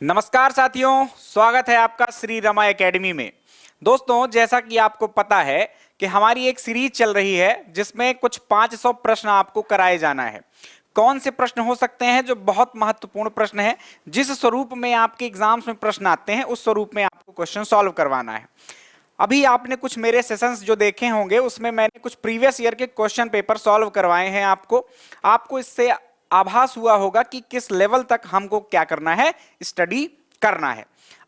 नमस्कार साथियों, स्वागत है आपका श्री रमा एकेडमी में। दोस्तों, जैसा कि आपको पता है कि हमारी एक सीरीज चल रही है जिसमें कुछ 500 प्रश्न आपको कराए जाना है। कौन से प्रश्न हो सकते हैं? जो बहुत महत्वपूर्ण प्रश्न है, जिस स्वरूप में आपके एग्जाम्स में प्रश्न आते हैं उस स्वरूप में आपको क्वेश्चन सॉल्व करवाना है। अभी आपने कुछ मेरे सेशंस जो देखे होंगे उसमें मैंने कुछ प्रीवियस ईयर के क्वेश्चन पेपर सॉल्व करवाए हैं। आपको इससे आभास हुआ होगा कि किस लेवल तक हमको क्या करना है, स्टडी करना है।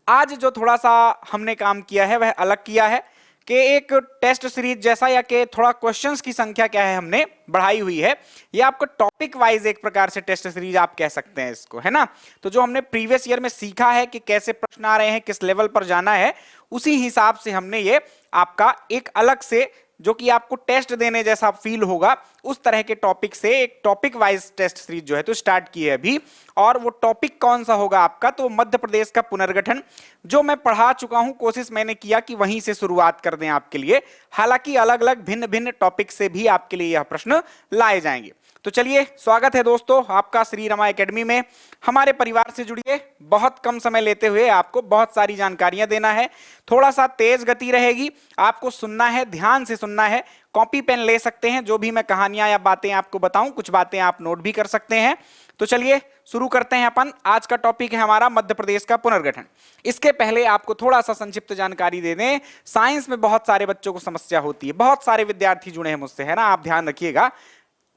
आज जो थोड़ा सा हमने काम किया है वह अलग किया है कि एक टेस्ट सीरीज जैसा, या कि थोड़ा क्वेश्चंस की संख्या क्या है हमने बढ़ाई हुई है। ये आपको टॉपिक वाइज एक प्रकार से टेस्ट सीरीज आप कह सकते हैं इसको, है ना। तो जो हमने प्रीवियस ईयर में सीखा है कि कैसे प्रश्न आ रहे हैं, किस लेवल पर जाना है, उसी हिसाब से हमने ये आपका एक अलग से, जो कि आपको टेस्ट देने जैसा फील होगा, उस तरह के टॉपिक से एक टॉपिक वाइज टेस्ट सीरीज जो है तो स्टार्ट की है अभी। और वो टॉपिक कौन सा होगा आपका? तो मध्य प्रदेश का पुनर्गठन, जो मैं पढ़ा चुका हूं, कोशिश मैंने किया कि वहीं से शुरुआत कर दें आपके लिए। हालांकि अलग अलग भिन्न भिन्न टॉपिक से भी आपके लिए यह प्रश्न लाए जाएंगे। तो चलिए, स्वागत है दोस्तों आपका श्री रमा एकेडमी में। हमारे परिवार से जुड़िए। बहुत कम समय लेते हुए आपको बहुत सारी जानकारियां देना है। थोड़ा सा तेज गति रहेगी, आपको सुनना है, ध्यान से सुनना है। कॉपी पेन ले सकते हैं, जो भी मैं कहानियां या बातें आपको बताऊं, कुछ बातें आप नोट भी कर सकते हैं। तो चलिए शुरू करते हैं अपन। आज का टॉपिक है हमारा मध्य प्रदेश का पुनर्गठन। इसके पहले आपको थोड़ा सा संक्षिप्त जानकारी दे दें। साइंस में बहुत सारे बच्चों को समस्या होती है, बहुत सारे विद्यार्थी जुड़े हैं मुझसे, है ना। आप ध्यान रखिएगा,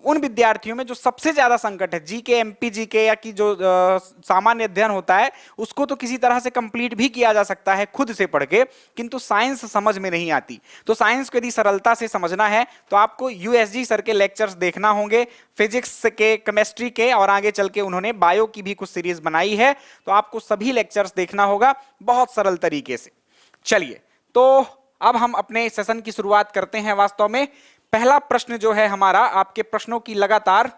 उन विद्यार्थियों में जो सबसे ज्यादा संकट है जीके, एमपी जीके, या कि जो सामान्य अध्ययन होता है, उसको तो किसी तरह से कंप्लीट भी किया जा सकता है खुद से पढ़ के, किंतु साइंस समझ में नहीं आती। तो साइंस को यदि सरलता से समझना है तो आपको यूएसजी सर के लेक्चर्स देखना होंगे, फिजिक्स के, केमिस्ट्री के, और आगे चल के उन्होंने बायो की भी कुछ सीरीज बनाई है, तो आपको सभी लेक्चर्स देखना होगा बहुत सरल तरीके से। चलिए, तो अब हम अपने सेशन की शुरुआत करते हैं। वास्तव में पहला प्रश्न जो है हमारा, आपके प्रश्नों की लगातार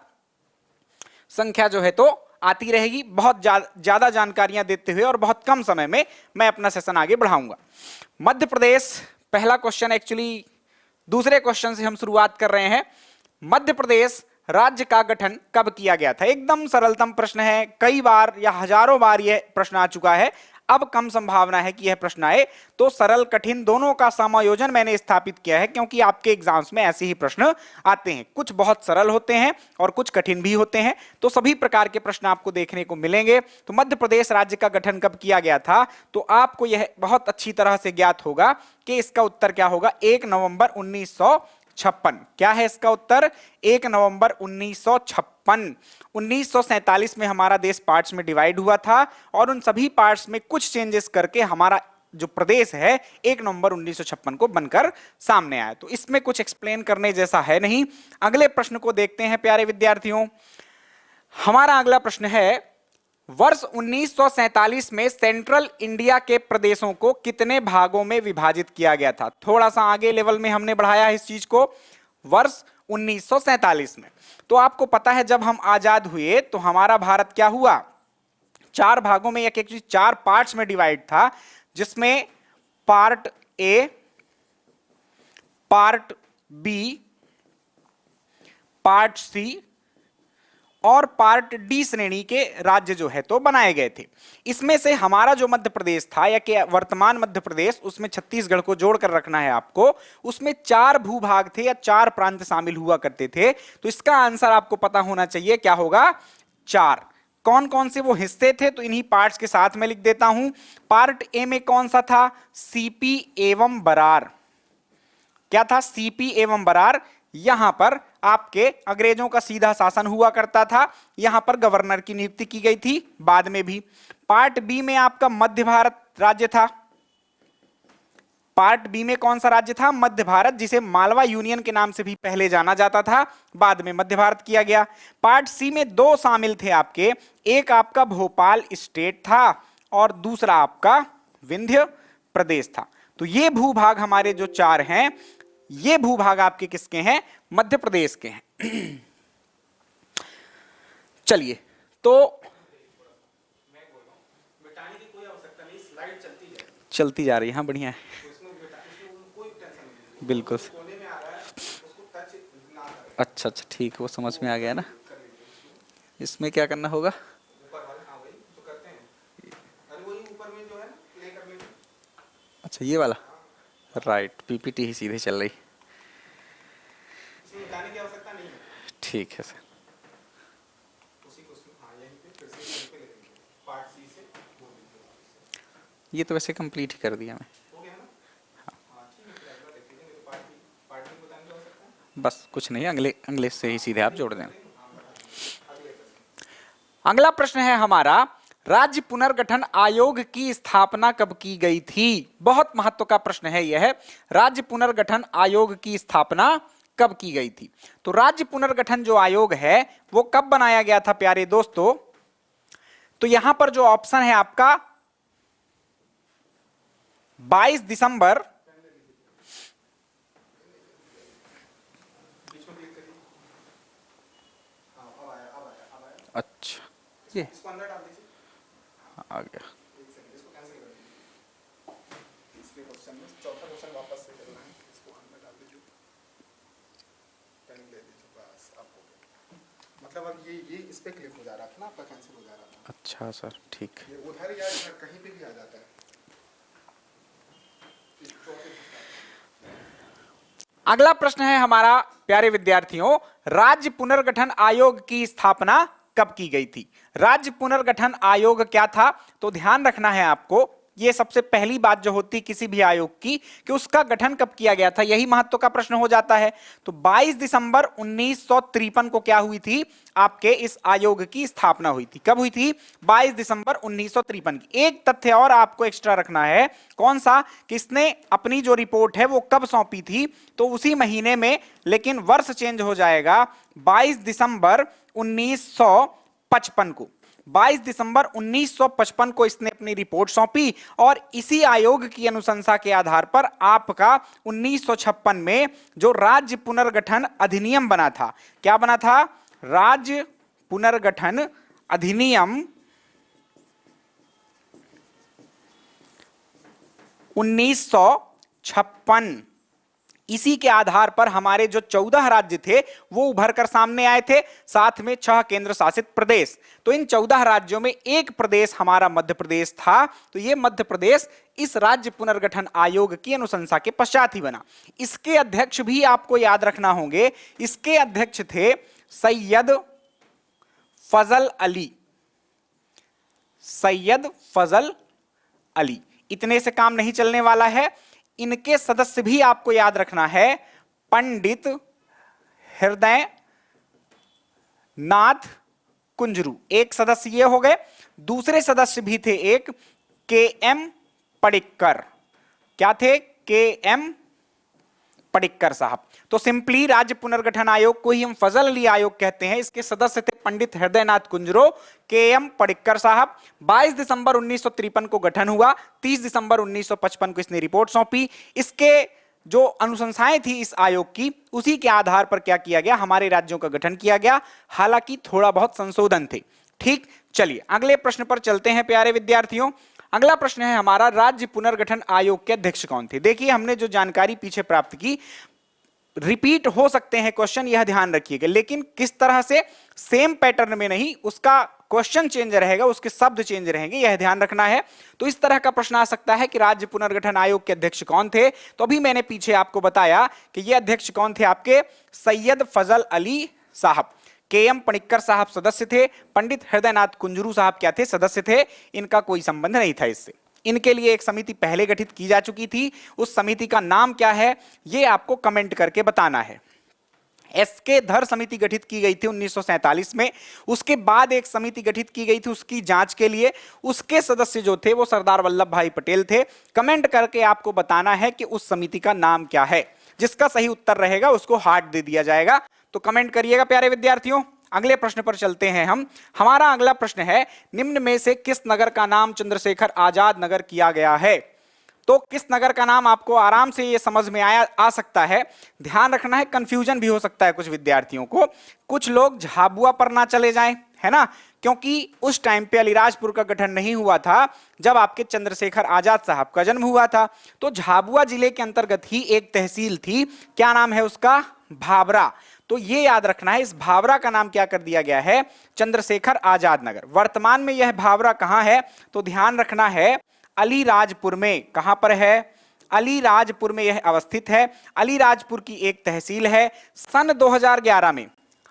संख्या जो है तो आती रहेगी, बहुत ज्यादा जानकारियां देते हुए, और बहुत कम समय में मैं अपना सेशन आगे बढ़ाऊंगा। मध्य प्रदेश, पहला क्वेश्चन, एक्चुअली दूसरे क्वेश्चन से हम शुरुआत कर रहे हैं। मध्य प्रदेश राज्य का गठन कब किया गया था? एकदम सरलतम प्रश्न है, कई बार या हजारों बार यह प्रश्न आ चुका है। अब कम संभावना है कि यह प्रश्न आए, तो सरल कठिन दोनों का समायोजन मैंने स्थापित किया है, क्योंकि आपके एग्जाम्स में ऐसे ही प्रश्न आते हैं। कुछ बहुत सरल होते हैं और कुछ कठिन भी होते हैं, तो सभी प्रकार के प्रश्न आपको देखने को मिलेंगे। तो मध्य प्रदेश राज्य का गठन कब किया गया था? तो आपको यह बहुत अच्छी तरह से ज्ञात होगा कि इसका उत्तर क्या होगा, 1 नवंबर 1956। क्या है इसका उत्तर? 1 नवंबर 1956। 1947 में हमारा देश पार्ट्स में डिवाइड हुआ था, और उन सभी पार्ट्स में कुछ चेंजेस करके हमारा जो प्रदेश है 1 नवंबर 1956 को बनकर सामने आया। तो इसमें कुछ एक्सप्लेन करने जैसा है नहीं। अगले प्रश्न को देखते हैं प्यारे विद्यार्थियों। हमारा अगला प्रश्न है, वर्ष 1947 में सेंट्रल इंडिया के प्रदेशों को कितने भागों में विभाजित किया गया था? थोड़ा सा आगे लेवल में हमने बढ़ाया है इस चीज को। वर्ष 1947 में, तो आपको पता है जब हम आजाद हुए तो हमारा भारत क्या हुआ, 4 भागों में, एक 4 पार्ट्स में डिवाइड था, जिसमें part A, part B, part C और पार्ट डी श्रेणी के राज्य जो है तो बनाए गए थे। इसमें से हमारा जो मध्य प्रदेश था, या कि वर्तमान मध्य प्रदेश, उसमें छत्तीसगढ़ को जोड़कर रखना है आपको, उसमें 4 भूभाग थे या 4 प्रांत शामिल हुआ करते थे। तो इसका आंसर आपको पता होना चाहिए, क्या होगा? 4। कौन कौन से वो हिस्से थे, तो इन्हीं पार्ट्स के साथ मैं लिख देता हूं। पार्ट ए में कौन सा था? सीपी एवं बरार। क्या था? सीपी एवं बरार। यहां पर आपके अंग्रेजों का सीधा शासन हुआ करता था, यहां पर गवर्नर की नियुक्ति की गई थी बाद में भी। पार्ट बी में आपका मध्य भारत राज्य था। पार्ट बी में कौन सा राज्य था? मध्य भारत, जिसे मालवा यूनियन के नाम से भी पहले जाना जाता था, बाद में मध्य भारत किया गया। पार्ट सी में 2 शामिल थे आपके, एक आपका भोपाल स्टेट था और दूसरा आपका विंध्य प्रदेश था। तो ये भूभाग हमारे जो 4 हैं, ये भूभाग आपके किसके हैं? मध्य प्रदेश के हैं। चलिए, तो चलती जा रही है, हाँ बढ़िया है, बिल्कुल। अच्छा अच्छा, ठीक है, वो समझ में आ गया ना। इसमें क्या करना होगा? अच्छा ये वाला, राइट, पीपीटी ही सीधे चल रही। ठीक है सर। ये तो वैसे कंप्लीट ही कर दिया मैं। बस कुछ नहीं, अगले अगले से ही सीधे आप जोड़ दें। अगला प्रश्न है हमारा, राज्य पुनर्गठन आयोग की स्थापना कब की गई थी? बहुत महत्व का प्रश्न है यह। राज्य पुनर्गठन आयोग की स्थापना कब की गई थी? तो राज्य पुनर्गठन जो आयोग है वो कब बनाया गया था प्यारे दोस्तों? तो यहां पर जो ऑप्शन है आपका 22 दिसंबर मतलब अब ये इस पे क्लिक हो जा रहा था ना, आपका कैंसिल हो जा रहा था। अच्छा सर, ठीक। ये उधर या इधर कहीं पे भी आ जाता है। अगला प्रश्न है हमारा प्यारे विद्यार्थियों, राज्य पुनर्गठन आयोग की स्थापना कब की गई थी? राज्य पुनर्गठन आयोग क्या था? तो ध्यान रखना है आपको, ये सबसे पहली बात जो होती किसी भी आयोग की कि उसका गठन कब किया गया था, यही महत्व का प्रश्न हो जाता है। तो 22 दिसंबर 1953 को क्या हुई थी? आपके इस आयोग की स्थापना हुई थी। कब हुई थी? 22 दिसंबर 1953 की। एक तथ्य और आपको एक्स्ट्रा रखना है, कौन सा? कि इसने अपनी जो रिपोर्ट है वो कब सौंपी थी? तो उसी महीने में, लेकिन वर्ष चेंज हो जाएगा, 22 दिसंबर 1955 को। 22 दिसंबर 1955 को इसने अपनी रिपोर्ट सौंपी और इसी आयोग की अनुशंसा के आधार पर आपका 1956 में जो राज्य पुनर्गठन अधिनियम बना था, क्या बना था? राज्य पुनर्गठन अधिनियम 1956, इसी के आधार पर हमारे जो 14 राज्य थे वो उभर कर सामने आए थे, साथ में 6 केंद्र शासित प्रदेश। तो इन 14 राज्यों में एक प्रदेश हमारा मध्य प्रदेश था। तो ये मध्य प्रदेश इस राज्य पुनर्गठन आयोग की अनुशंसा के पश्चात ही बना। इसके अध्यक्ष भी आपको याद रखना होंगे, इसके अध्यक्ष थे सैयद फजल अली। सैयद फजल अली। इतने से काम नहीं चलने वाला है, इनके सदस्य भी आपको याद रखना है, पंडित हृदय नाथ कुंजरू। एक सदस्य ये हो गए, दूसरे सदस्य भी थे एक के एम पडिक्कर। क्या थे? के एम पडिक्कर साहब। तो सिंपली राज्य पुनर्गठन आयोग को ही हम फजल अली आयोग कहते हैं। इसके सदस्य थे पंडित हृदयनाथ कुंजरो, के एम पडिक्कर साहब। 22 दिसंबर 1953 को गठन हुआ, 30 दिसंबर 1955 को इसने रिपोर्ट सौंपी। इसके जो अनुशंसाएं थी इस आयोग की, उसी के आधार पर क्या किया गया? हमारे राज्यों का गठन किया गया, हालांकि थोड़ा बहुत संशोधन थे। ठीक, चलिए अगले प्रश्न पर चलते हैं प्यारे विद्यार्थियों। अगला प्रश्न है हमारा, राज्य पुनर्गठन आयोग के अध्यक्ष कौन थे? देखिए हमने जो जानकारी पीछे प्राप्त की, रिपीट हो सकते हैं क्वेश्चन, यह ध्यान रखिएगा, लेकिन किस तरह से? सेम पैटर्न में नहीं, उसका क्वेश्चन चेंज रहेगा, उसके शब्द चेंज रहेंगे, यह ध्यान रखना है। तो इस तरह का प्रश्न आ सकता है कि राज्य पुनर्गठन आयोग के अध्यक्ष कौन थे? तो अभी मैंने पीछे आपको बताया कि यह अध्यक्ष कौन थे आपके? सैयद फजल अली साहब। के एम पडिक्कर साहब सदस्य थे, पंडित हृदयनाथ कुंजरू साहब क्या थे? सदस्य थे। इनका कोई संबंध नहीं था इससे। इनके लिए एक समिति पहले गठित की जा चुकी थी, उस समिति का नाम क्या है ये आपको कमेंट करके बताना है। एसके धर समिति गठित की गई थी 1947 में। उसके बाद एक समिति गठित की गई थी उसकी जांच के लिए, उसके सदस्य जो थे वो सरदार वल्लभ भाई पटेल थे। कमेंट करके आपको बताना है कि उस समिति का नाम क्या है। जिसका सही उत्तर रहेगा उसको हार्ट दे दिया जाएगा, तो कमेंट करिएगा प्यारे विद्यार्थियों। अगले प्रश्न पर चलते हैं हम। हमारा अगला प्रश्न है, निम्न में से किस नगर का नाम चंद्रशेखर आजाद नगर किया गया है? तो किस नगर का नाम आपको आराम से ये समझ में आ सकता है। ध्यान रखना है, कंफ्यूजन भी हो सकता है कुछ विद्यार्थियों को। कुछ लोग झाबुआ पर ना चले जाएं, है ना, क्योंकि उस टाइम पे अलीराजपुर का गठन नहीं हुआ था जब आपके चंद्रशेखर आजाद साहब का जन्म हुआ था। तो झाबुआ जिले के अंतर्गत ही एक तहसील थी, क्या नाम है उसका? भाबरा। तो ये याद रखना है, इस भाबरा का नाम क्या कर दिया गया है? चंद्रशेखर आजाद नगर। वर्तमान में यह भाबरा कहां है? तो ध्यान रखना है, अलीराजपुर में। कहां पर है? अलीराजपुर में यह अवस्थित है। अलीराजपुर की एक तहसील है। सन 2011 में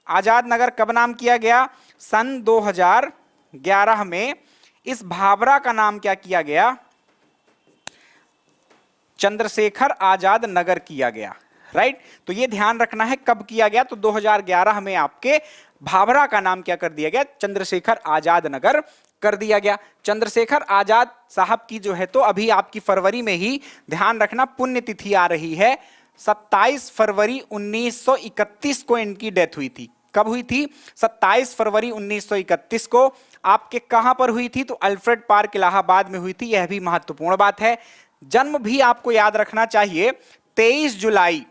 आजाद नगर कब नाम किया गया? सन 2011 में इस भाभरा का नाम क्या किया गया? चंद्रशेखर आजाद नगर किया गया। राइट, तो ये ध्यान रखना है कब किया गया। तो 2011 में आपके भाभरा का नाम क्या कर दिया गया? चंद्रशेखर आजाद नगर कर दिया गया। चंद्रशेखर आजाद साहब की जो है तो अभी आपकी फरवरी में ही ध्यान रखना पुण्यतिथि आ रही है। 27 फरवरी 1931 को इनकी डेथ हुई थी। कब हुई थी? 27 फरवरी 1931 को। आपके कहां पर हुई थी? तो अल्फ्रेड पार्क इलाहाबाद में हुई थी। यह भी महत्वपूर्ण बात है। जन्म भी आपको याद रखना चाहिए, 23 जुलाई।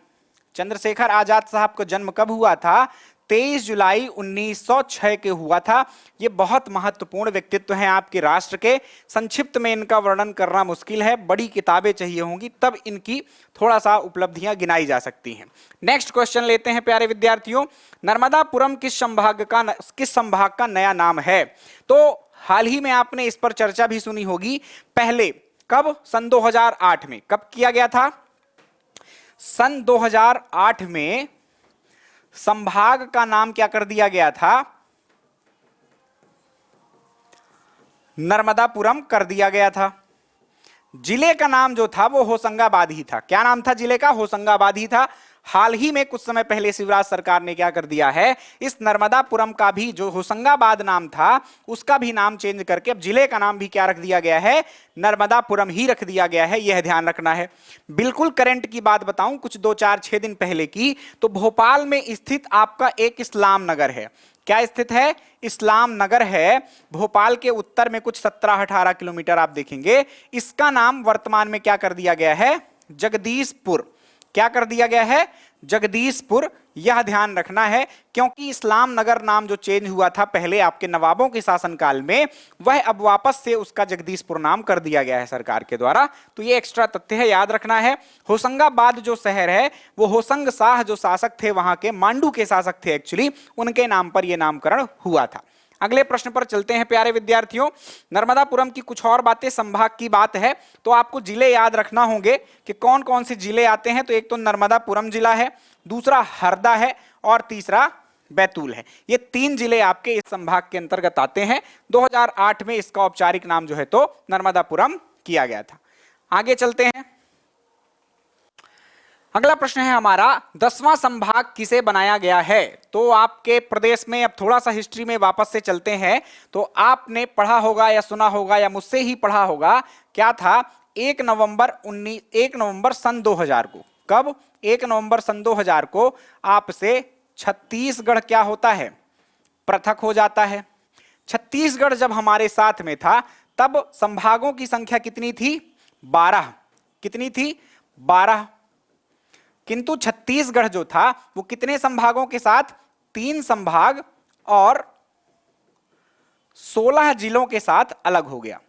चंद्रशेखर आजाद साहब का जन्म कब हुआ था? 23 जुलाई 1906 के हुआ था। ये बहुत महत्वपूर्ण व्यक्तित्व हैं आपके राष्ट्र के। संक्षिप्त में इनका वर्णन करना मुश्किल है, बड़ी किताबें चाहिए होंगी तब इनकी थोड़ा सा उपलब्धियां गिनाई जा सकती हैं। नेक्स्ट क्वेश्चन लेते हैं प्यारे विद्यार्थियों। नर्मदापुरम किस संभाग का नया नाम है? तो हाल ही में आपने इस पर चर्चा भी सुनी होगी। पहले कब? सन 2008 में। कब किया गया था? सन 2008 में संभाग का नाम क्या कर दिया गया था? नर्मदापुरम कर दिया गया था। जिले का नाम जो था वो होशंगाबाद ही था। क्या नाम था जिले का? होशंगाबाद ही था। हाल ही में कुछ समय पहले शिवराज सरकार ने क्या कर दिया है, इस नर्मदापुरम का भी जो होशंगाबाद नाम था उसका भी नाम चेंज करके अब जिले का नाम भी क्या रख दिया गया है? नर्मदापुरम ही रख दिया गया है। यह ध्यान रखना है। बिल्कुल करंट की बात बताऊं, कुछ 2-4-6 दिन पहले की, तो भोपाल में स्थित आपका एक इस्लाम नगर है। क्या स्थित है? इस्लाम नगर है। भोपाल के उत्तर में कुछ 17-18 किलोमीटर आप देखेंगे। इसका नाम वर्तमान में क्या कर दिया गया है? जगदीशपुर। क्या कर दिया गया है? जगदीशपुर। यह ध्यान रखना है क्योंकि इस्लाम नगर नाम जो चेंज हुआ था पहले आपके नवाबों के शासनकाल में, वह अब वापस से उसका जगदीशपुर नाम कर दिया गया है सरकार के द्वारा। तो ये एक्स्ट्रा तथ्य है, याद रखना है। होशंगाबाद जो शहर है वो होशंग शाह जो शासक थे वहां के, मांडू के शासक थे एक्चुअली, उनके नाम पर यह नामकरण हुआ था। अगले प्रश्न पर चलते हैं प्यारे विद्यार्थियों। नर्मदापुरम की कुछ और बातें, संभाग की बात है तो आपको जिले याद रखना होंगे कि कौन कौन से जिले आते हैं। तो एक तो नर्मदापुरम जिला है, दूसरा हरदा है और तीसरा बैतूल है। ये 3 जिले आपके इस संभाग के अंतर्गत आते हैं। 2008 में इसका औपचारिक नाम जो है तो नर्मदापुरम किया गया था। आगे चलते हैं। अगला प्रश्न है हमारा, 10वां संभाग किसे बनाया गया है? तो आपके प्रदेश में, अब थोड़ा सा हिस्ट्री में वापस से चलते हैं, तो आपने पढ़ा होगा या सुना होगा या मुझसे ही पढ़ा होगा, क्या था? 1 नवंबर सन 2000 को। कब? 1 नवंबर सन 2000 को आपसे छत्तीसगढ़ क्या होता है? पृथक हो जाता है। छत्तीसगढ़ जब हमारे साथ में था तब संभागों की संख्या कितनी थी? 12। कितनी थी? 12। किंतु छत्तीसगढ़ जो था वो कितने संभागों के साथ? 3 संभाग और 16 जिलों के साथ अलग हो गया।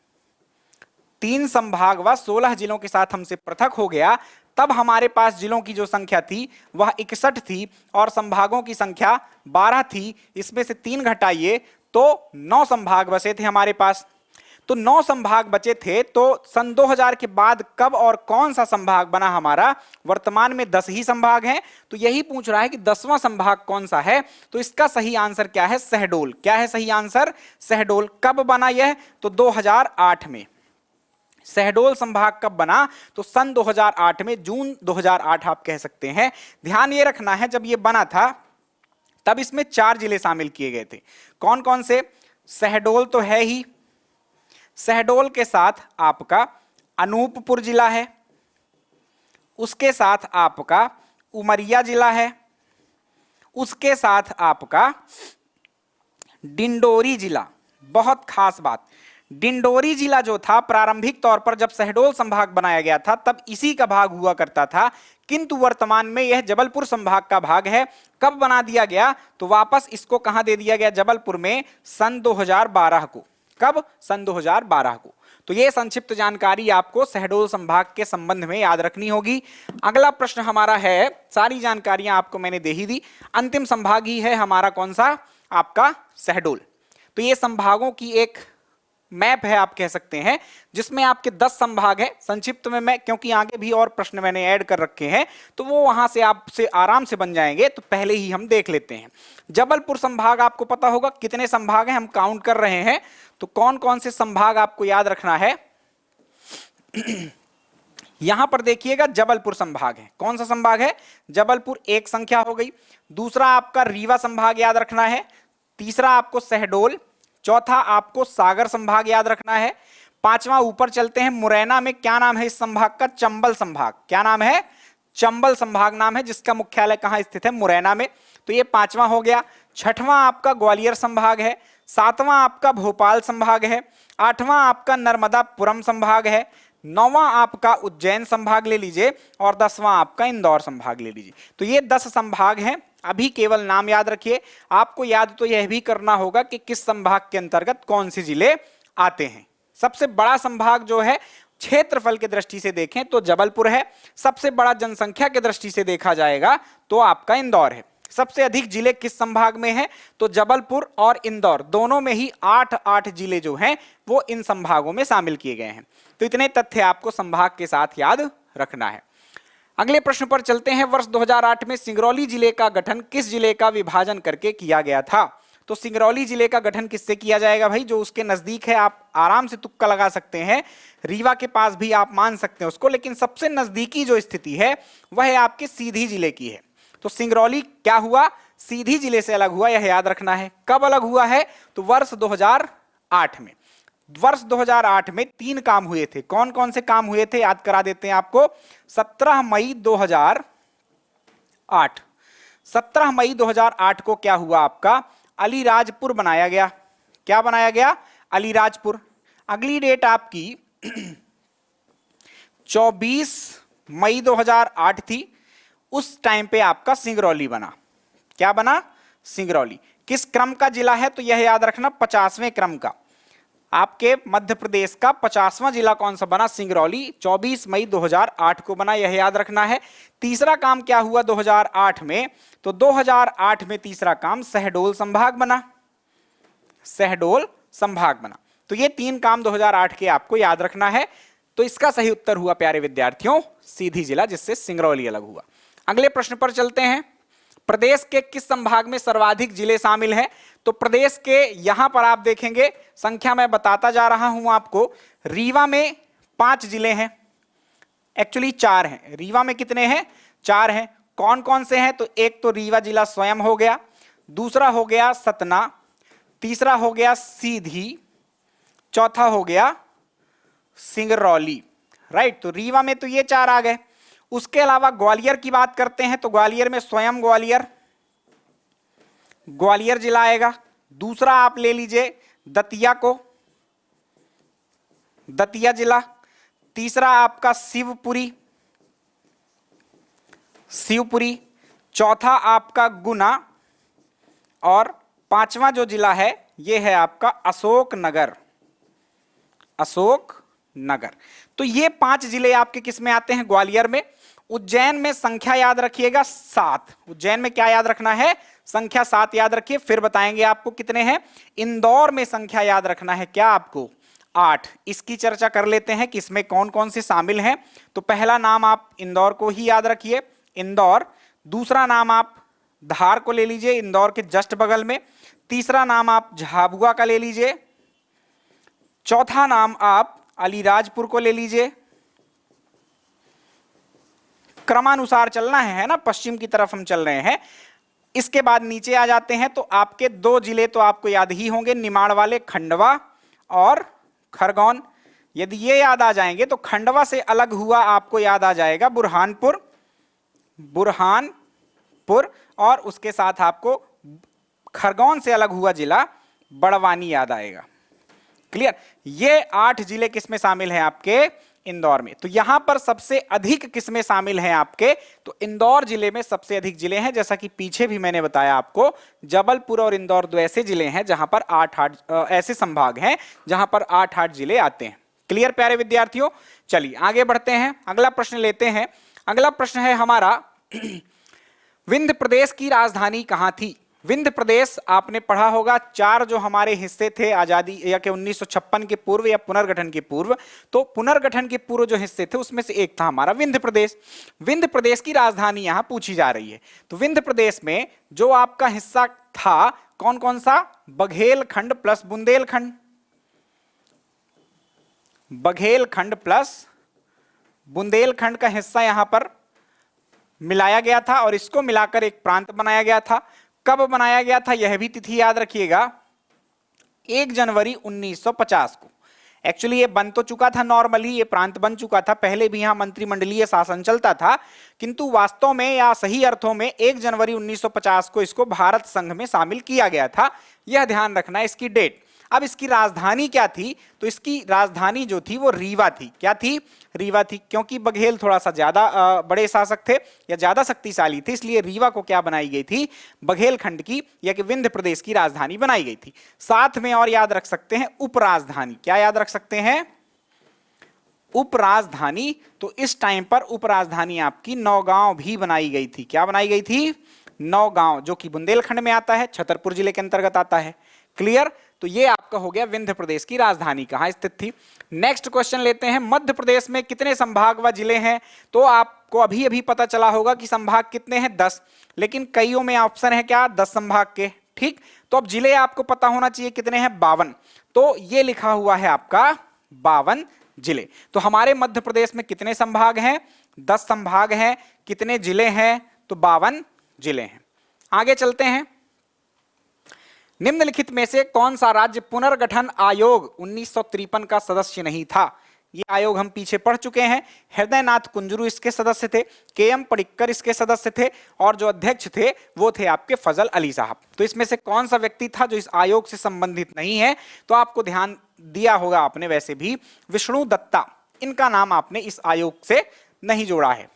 3 संभाग व 16 जिलों के साथ हमसे पृथक हो गया। तब हमारे पास जिलों की जो संख्या थी वह 61 थी और संभागों की संख्या 12 थी। इसमें से 3 घटाइए तो 9 संभाग बचे थे हमारे पास। तो 9 संभाग बचे थे। तो सन 2000 के बाद कब और कौन सा संभाग बना हमारा? वर्तमान में 10 ही संभाग हैं। तो यही पूछ रहा है कि 10वां संभाग कौन सा है? तो इसका सही आंसर क्या है? शहडोल। क्या है सही आंसर? शहडोल। कब बना यह? तो 2008 में। शहडोल संभाग कब बना? तो सन 2008 में, जून 2008 आप कह सकते हैं। ध्यान ये रखना है, जब ये बना था तब इसमें 4 जिले शामिल किए गए थे। कौन कौन से? शहडोल तो है ही, शहडोल के साथ आपका अनूपपुर जिला है, उसके साथ आपका उमरिया जिला है, उसके साथ आपका डिंडोरी जिला। बहुत खास बात, डिंडोरी जिला जो था प्रारंभिक तौर पर जब शहडोल संभाग बनाया गया था तब इसी का भाग हुआ करता था, किंतु वर्तमान में यह जबलपुर संभाग का भाग है। कब बना दिया गया? तो वापस इसको कहां दे दिया गया? जबलपुर में, सन 2012 को। कब? सन 2012 को। तो यह संक्षिप्त जानकारी आपको शहडोल संभाग के संबंध में याद रखनी होगी। अगला प्रश्न हमारा है, सारी जानकारियां आपको मैंने दे ही दी, अंतिम संभाग ही है हमारा कौन सा? आपका शहडोल। तो ये संभागों की एक मैप है आप कह सकते हैं, जिसमें आपके 10 संभाग है। संक्षिप्त में मैं, क्योंकि आगे भी और प्रश्न मैंने ऐड कर रखे हैं तो वो वहां से आपसे आराम से बन जाएंगे, तो पहले ही हम देख लेते हैं। जबलपुर संभाग आपको पता होगा कितने संभाग हैं, हम काउंट कर रहे हैं। तो कौन कौन से संभाग आपको याद रखना है यहां पर देखिएगा, जबलपुर संभाग है। कौन सा संभाग है? जबलपुर, एक संख्या हो गई। दूसरा आपका रीवा संभाग याद रखना है। तीसरा आपको शहडोल। चौथा आपको सागर संभाग याद रखना है। पांचवा ऊपर चलते हैं, मुरैना में क्या नाम है इस संभाग का? चंबल संभाग। क्या नाम है? चंबल संभाग नाम है, जिसका मुख्यालय कहां स्थित है? मुरैना में। तो ये पांचवा हो गया। छठवां आपका ग्वालियर संभाग है। सातवां आपका भोपाल संभाग है। आठवां आपका नर्मदापुरम संभाग है। नौवां आपका उज्जैन संभाग ले लीजिए, और 10वां आपका इंदौर संभाग ले लीजिए। तो ये 10 संभाग हैं। अभी केवल नाम याद रखिए। आपको याद तो यह भी करना होगा कि किस संभाग के अंतर्गत कौन से जिले आते हैं। सबसे बड़ा संभाग जो है क्षेत्रफल की दृष्टि से देखें तो जबलपुर है। सबसे बड़ा जनसंख्या की दृष्टि से देखा जाएगा तो आपका इंदौर है। सबसे अधिक जिले किस संभाग में हैं? तो जबलपुर और इंदौर दोनों में ही 8-8 जिले जो हैं वो इन संभागों में शामिल किए गए हैं। तो इतने तथ्य आपको संभाग के साथ याद रखना है। अगले प्रश्न पर चलते हैं। वर्ष 2008 में सिंगरौली जिले का गठन किस जिले का विभाजन करके किया गया था? तो सिंगरौली जिले का गठन किससे किया जाएगा भाई? जो उसके नजदीक है, आप आराम से तुक्का लगा सकते हैं। रीवा के पास भी आप मान सकते हैं उसको, लेकिन सबसे नजदीकी जो स्थिति है वह है आपके सीधी जिले की है। तो सिंगरौली क्या हुआ? सीधी जिले से अलग हुआ, यह याद रखना है। कब अलग हुआ है? तो वर्ष 2008 में। वर्ष 2008 में 3 काम हुए थे। कौन कौन से काम हुए थे याद करा देते हैं आपको। 17 मई 2008, 17 मई 2008 को क्या हुआ आपका? अलीराजपुर बनाया गया। क्या बनाया गया? अलीराजपुर। अगली डेट आपकी 24 मई 2008 थी। उस टाइम पे आपका सिंगरौली बना। क्या बना? सिंगरौली। किस क्रम का जिला है? तो यह याद रखना, 50वें क्रम का। आपके मध्य प्रदेश का 50वां जिला कौन सा बना? सिंगरौली। 24 मई 2008 को बना, यह याद रखना है। तीसरा काम क्या हुआ 2008 में? तो 2008 में तीसरा काम शहडोल संभाग बना। शहडोल संभाग बना। तो ये 3 काम 2008 के आपको याद रखना है। तो इसका सही उत्तर हुआ प्यारे विद्यार्थियों सीधी जिला, जिससे सिंगरौली अलग हुआ। अगले प्रश्न पर चलते हैं। प्रदेश के किस संभाग में सर्वाधिक जिले शामिल हैं? तो प्रदेश के यहां पर आप देखेंगे, संख्या मैं बताता जा रहा हूं आपको। रीवा में 5 जिले हैं, एक्चुअली 4 हैं। रीवा में कितने हैं? 4 हैं। कौन कौन से हैं? तो एक तो रीवा जिला स्वयं हो गया, दूसरा हो गया सतना, तीसरा हो गया सीधी, चौथा हो गया सिंगरौली। राइट, तो रीवा में तो ये 4 आ गए। उसके अलावा ग्वालियर की बात करते हैं तो ग्वालियर में स्वयं ग्वालियर जिला आएगा। दूसरा आप ले लीजिए दतिया को, दतिया जिला। तीसरा आपका शिवपुरी, शिवपुरी। चौथा आपका गुना, और 5वां जो जिला है यह है आपका अशोकनगर, अशोकनगर। तो ये 5 जिले आपके किस में आते हैं? ग्वालियर में। उज्जैन में संख्या याद रखिएगा 7। उज्जैन में क्या याद रखना है? संख्या 7 याद रखिए, फिर बताएंगे आपको कितने हैं। इंदौर में संख्या याद रखना है क्या आपको? 8। इसकी चर्चा कर लेते हैं कि इसमें कौन कौन से शामिल हैं। तो पहला नाम आप इंदौर को ही याद रखिए, इंदौर। दूसरा नाम आप धार को ले लीजिए, इंदौर के जस्ट बगल में। तीसरा नाम आप झाबुआ का ले लीजिए। चौथा नाम आप अलीराजपुर को ले लीजिए। क्रमानुसार चलना है ना, पश्चिम की तरफ हम चल रहे हैं। इसके बाद नीचे आ जाते हैं तो आपके 2 जिले तो आपको याद ही होंगे, निमाड़ वाले, खंडवा और खरगोन। यदि ये याद आ जाएंगे तो खंडवा से अलग हुआ आपको याद आ जाएगा बुरहानपुर, बुरहानपुर। और उसके साथ आपको खरगोन से अलग हुआ जिला बड़वानी याद आएगा। क्लियर? ये 8 जिले किसमें शामिल हैं आपके? इंदौर में। तो यहां पर सबसे अधिक किसमें शामिल हैं आपके? तो इंदौर जिले में सबसे अधिक जिले हैं। जैसा कि पीछे भी मैंने बताया आपको, जबलपुर और इंदौर 2 ऐसे जिले हैं जहां पर 8-8 ऐसे संभाग हैं जहां पर 8-8 जिले आते हैं। क्लियर प्यारे विद्यार्थियों? चलिए आगे बढ़ते हैं, अगला प्रश्न लेते हैं। अगला प्रश्न है हमारा विंध्य प्रदेश की राजधानी कहां थी? विंध्य प्रदेश आपने पढ़ा होगा, चार जो हमारे हिस्से थे आजादी या के 1956 के पूर्व या पुनर्गठन के पूर्व, तो पुनर्गठन के पूर्व जो हिस्से थे उसमें से एक था हमारा विंध्य प्रदेश। विंध्य प्रदेश की राजधानी यहां पूछी जा रही है। तो विंध्य प्रदेश में जो आपका हिस्सा था कौन कौन सा? बघेलखंड प्लस बुंदेलखंड, बघेलखंड प्लस बुंदेलखंड का हिस्सा यहां पर मिलाया गया था और इसको मिलाकर एक प्रांत बनाया गया था। कब बनाया गया था यह भी तिथि याद रखिएगा, 1 जनवरी 1950 को। एक्चुअली ये बन तो चुका था, नॉर्मली ये प्रांत बन चुका था, पहले भी यहां मंत्रिमंडलीय शासन चलता था, किंतु वास्तव में या सही अर्थों में 1 जनवरी 1950 को इसको भारत संघ में शामिल किया गया था। यह ध्यान रखना है इसकी डेट। अब इसकी राजधानी क्या थी? तो इसकी राजधानी जो थी वो रीवा थी। क्या थी? रीवा थी, क्योंकि बघेल थोड़ा सा ज्यादा बड़े शासक थे या ज्यादा शक्तिशाली थे, इसलिए रीवा को क्या बनाई गई थी? बघेलखंड की या कि विंध्य प्रदेश की राजधानी बनाई गई थी। साथ में और याद रख सकते हैं उपराजधानी। क्या याद रख सकते हैं? उपराजधानी। तो इस टाइम पर उपराजधानी आपकी नौगांव भी बनाई गई थी। क्या बनाई गई थी? नौगांव, जो कि बुंदेलखंड में आता है, छतरपुर जिले के अंतर्गत आता है। क्लियर? तो ये आपका हो गया विंध्य प्रदेश की राजधानी कहां स्थित थी। नेक्स्ट क्वेश्चन लेते हैं, मध्य प्रदेश में कितने संभाग व जिले हैं? तो आपको अभी अभी पता चला होगा कि संभाग कितने हैं? 10, लेकिन कईयों में ऑप्शन है क्या? 10 संभाग के। ठीक, तो अब जिले आपको पता होना चाहिए कितने हैं? 52। तो ये लिखा हुआ है आपका 52 जिले। तो हमारे मध्य प्रदेश में कितने संभाग हैं? 10 संभाग हैं। कितने जिले हैं? तो 52 जिले हैं। आगे चलते हैं। निम्नलिखित में से कौन सा राज्य पुनर्गठन आयोग 1953 का सदस्य नहीं था? ये आयोग हम पीछे पढ़ चुके हैं। हृदयनाथ कुंजरू इसके सदस्य थे, के.एम. पडिक्कर इसके सदस्य थे और जो अध्यक्ष थे वो थे आपके फजल अली साहब। तो इसमें से कौन सा व्यक्ति था जो इस आयोग से संबंधित नहीं है? तो आपको ध्यान दिया होगा आपने वैसे भी, विष्णु दत्ता, इनका नाम आपने इस आयोग से नहीं जोड़ा है।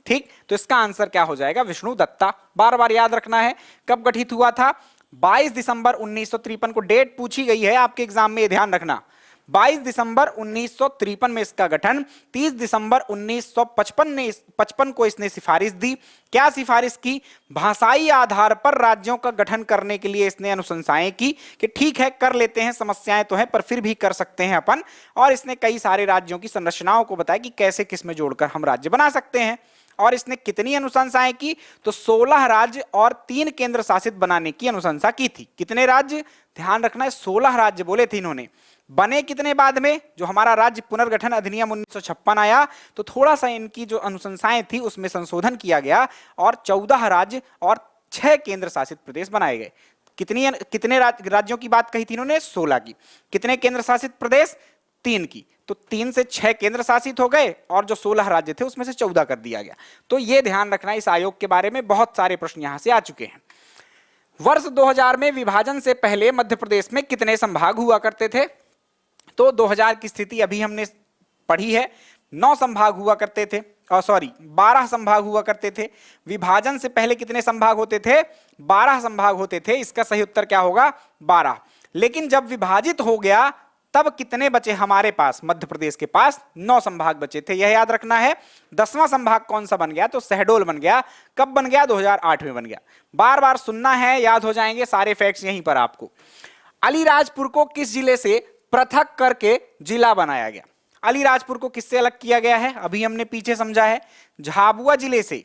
ठीक, तो इसका आंसर क्या हो जाएगा? विष्णु दत्ता। बार बार याद रखना है कब गठित हुआ था? 22 दिसंबर 1953 को। डेट पूछी गई है आपके एग्जाम में, ध्यान रखना। 22 दिसंबर 1953 में इसका गठन। 30 दिसंबर 1955 को इसने सिफारिश दी। क्या सिफारिश की? भाषाई आधार पर राज्यों का गठन करने के लिए इसने अनुशंसाएं की कि ठीक है कर लेते हैं, समस्याएं तो है पर फिर भी कर सकते हैं अपन। और इसने कई सारे राज्यों की संरचनाओं को बताया कि कैसे किस में जोड़कर हम राज्य बना सकते हैं। और इसने कितनी अनुशंसाएं की? तो 16 राज्य और 3 केंद्र शासित बनाने की अनुशंसा की थी। कितने राज्य? ध्यान रखना है 16 राज्य बोले थे इन्होंने। बने कितने बाद में? जो हमारा राज्य पुनर्गठन अधिनियम 1956 आया तो थोड़ा सा इनकी जो अनुशंसाएं थी उसमें संशोधन किया गया और 14 राज्य और 6 केंद्र शासित प्रदेश बनाए गए। कितने राज्यों की बात कही थी इन्होंने? 16 की। कितने केंद्र शासित प्रदेश? 3 की। तो 3 से 6 केंद्र शासित हो गए और जो 16 राज्य थे उसमें से 14 कर दिया गया। तो ये ध्यान रखना, इस आयोग के बारे में बहुत सारे प्रश्न यहां से आ चुके हैं। वर्ष 2000 में विभाजन से पहले मध्य प्रदेश में कितने संभाग हुआ करते थे? तो 2000 की स्थिति अभी हमने पढ़ी है। 9 संभाग हुआ करते थे, 12 संभाग हुआ करते थे। विभाजन से पहले कितने संभाग होते थे? 12 संभाग होते थे। इसका सही उत्तर क्या होगा? 12। लेकिन जब विभाजित हो गया तब कितने बचे हमारे पास? मध्य प्रदेश के पास 9 संभाग बचे थे, यह याद रखना है। 10वां संभाग कौन सा बन गया? तो शहडोल बन गया। कब बन गया? 2008 में बन गया। बार बार सुनना है, याद हो जाएंगे सारे फैक्ट्स यहीं पर आपको। अलीराजपुर को किस जिले से पृथक करके जिला बनाया गया? अलीराजपुर को किससे अलग किया गया है? अभी हमने पीछे समझा है, झाबुआ जिले से।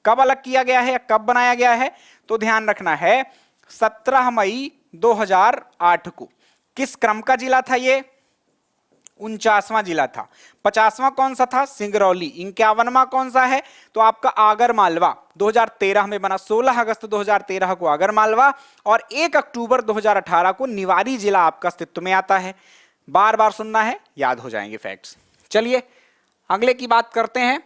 कब अलग किया गया है या कब बनाया गया है? तो ध्यान रखना है 17 मई 2008 को। किस क्रम का जिला था ये? 49वां जिला था। 50वां कौन सा था? सिंगरौली। 51वां कौन सा है? तो आपका आगर मालवा 2013 में बना। 16 अगस्त 2013 को आगर मालवा और 1 अक्टूबर 2018 को निवाड़ी जिला आपका अस्तित्व में आता है। बार बार सुनना है, याद हो जाएंगे फैक्ट्स। चलिए अगले की बात करते हैं।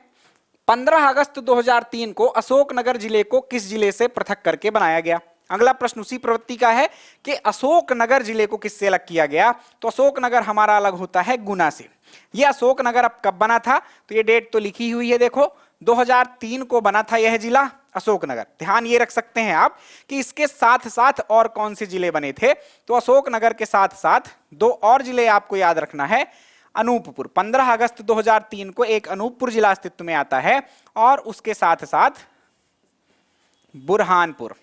15 अगस्त 2003 को अशोकनगर जिले को किस जिले से पृथक करके बनाया गया? अगला प्रश्न उसी प्रवृत्ति का है कि अशोकनगर जिले को किससे अलग किया गया? तो अशोकनगर हमारा अलग होता है गुना से। यह अशोकनगर अब कब बना था? तो ये डेट तो लिखी हुई है, देखो 2003 को बना था यह जिला अशोकनगर। ध्यान ये रख सकते हैं आप कि इसके साथ साथ और कौन से जिले बने थे? तो अशोकनगर के साथ साथ 2 और जिले आपको याद रखना है। अनूपपुर, 15 अगस्त 2003 को एक अनूपपुर जिला अस्तित्व में आता है और उसके साथ साथ बुरहानपुर।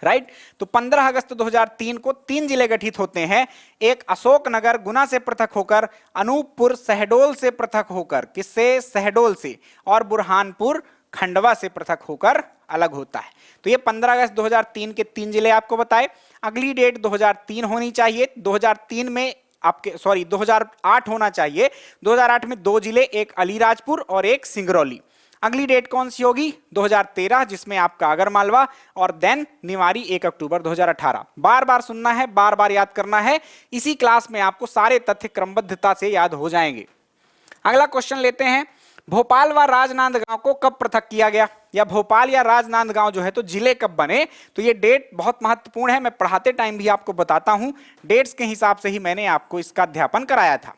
राइट। तो 15 अगस्त 2003 को 3 जिले गठित होते हैं, एक अशोकनगर गुना से पृथक होकर, अनूपपुर शहडोल से पृथक होकर, किससे, शहडोल से, और बुरहानपुर खंडवा से पृथक होकर अलग होता है। तो ये 15 अगस्त 2003 के 3 जिले आपको बताए। अगली डेट 2003 होनी चाहिए, 2003 में आपके 2008 होना चाहिए। 2008 में 2 जिले, एक अलीराजपुर और एक सिंगरौली। अगली डेट कौन सी होगी, 2013, जिसमें आपका आगरमालवा, और देन निवाड़ी 1 अक्टूबर 2018। बार बार सुनना है, बार बार याद करना है, इसी क्लास में आपको सारे तथ्य क्रमबद्धता से याद हो जाएंगे। अगला क्वेश्चन लेते हैं, भोपाल व राजनांदगांव को कब पृथक किया गया, या भोपाल या राजनांदगांव जो है तो जिले कब बने। तो ये डेट बहुत महत्वपूर्ण है, मैं पढ़ाते टाइम भी आपको बताता हूं, डेट्स के हिसाब से ही मैंने आपको इसका अध्यापन कराया था।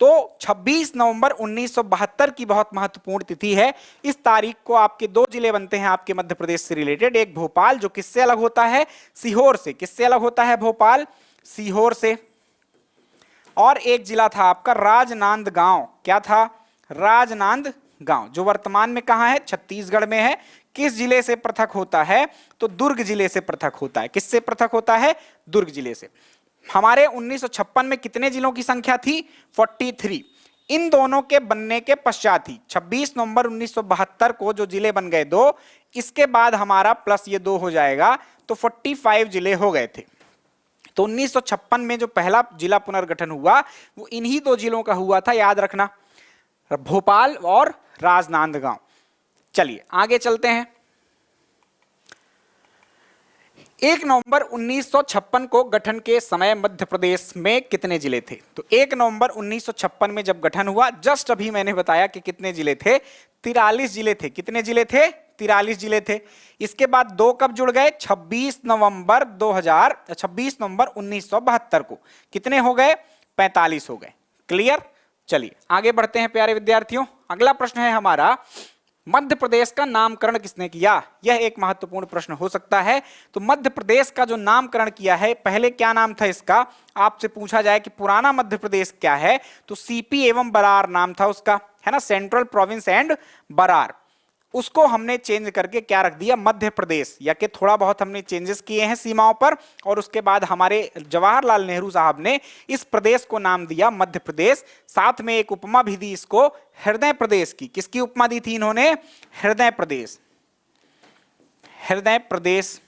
तो 26 नवंबर 1972 की बहुत महत्वपूर्ण तिथि है। इस तारीख को आपके 2 जिले बनते हैं आपके मध्य प्रदेश से रिलेटेड, एक भोपाल जो किससे अलग होता है, सीहोर से। किससे अलग होता है भोपाल, सीहोर से। और एक जिला था आपका राजनांदगांव, क्या था, राजनांदगांव, जो वर्तमान में कहां है, छत्तीसगढ़ में है। किस जिले से पृथक होता है, तो दुर्ग जिले से पृथक होता है। किससे पृथक होता है, दुर्ग जिले से। हमारे 1956 में कितने जिलों की संख्या थी, 43। इन दोनों के बनने के पश्चात ही 26 नवंबर 1972 को जो जिले बन गए 2, इसके बाद हमारा प्लस ये 2 हो जाएगा, तो 45 जिले हो गए थे। तो 1956 में जो पहला जिला पुनर्गठन हुआ वो इन्हीं 2 जिलों का हुआ था, याद रखना, भोपाल और राजनांदगांव। चलिए आगे चलते हैं। 1 नवंबर 1956 को गठन के समय मध्य प्रदेश में कितने जिले थे, तो 1 नवंबर 1956 में जब गठन हुआ, जस्ट अभी मैंने बताया कि कितने जिले थे, 43 जिले थे। कितने जिले थे, 43 जिले थे। इसके बाद 2 कब जुड़ गए, 26 नवंबर 1972 को कितने हो गए, 45 हो गए। क्लियर। चलिए आगे बढ़ते हैं प्यारे विद्यार्थियों। अगला प्रश्न है हमारा, मध्य प्रदेश का नामकरण किसने किया। यह एक महत्वपूर्ण प्रश्न हो सकता है। तो मध्य प्रदेश का जो नामकरण किया है, पहले क्या नाम था इसका, आपसे पूछा जाए कि पुराना मध्य प्रदेश क्या है, तो सीपी एवं बरार नाम था उसका, है ना, सेंट्रल प्रोविंस एंड बरार। उसको हमने चेंज करके क्या रख दिया, मध्य प्रदेश, या कि थोड़ा बहुत हमने चेंजेस किए हैं सीमाओं पर। और उसके बाद हमारे जवाहरलाल नेहरू साहब ने इस प्रदेश को नाम दिया मध्य प्रदेश। साथ में एक उपमा भी दी इसको, हृदय प्रदेश की। किसकी उपमा दी थी इन्होंने, हृदय प्रदेश, हृदय प्रदेश।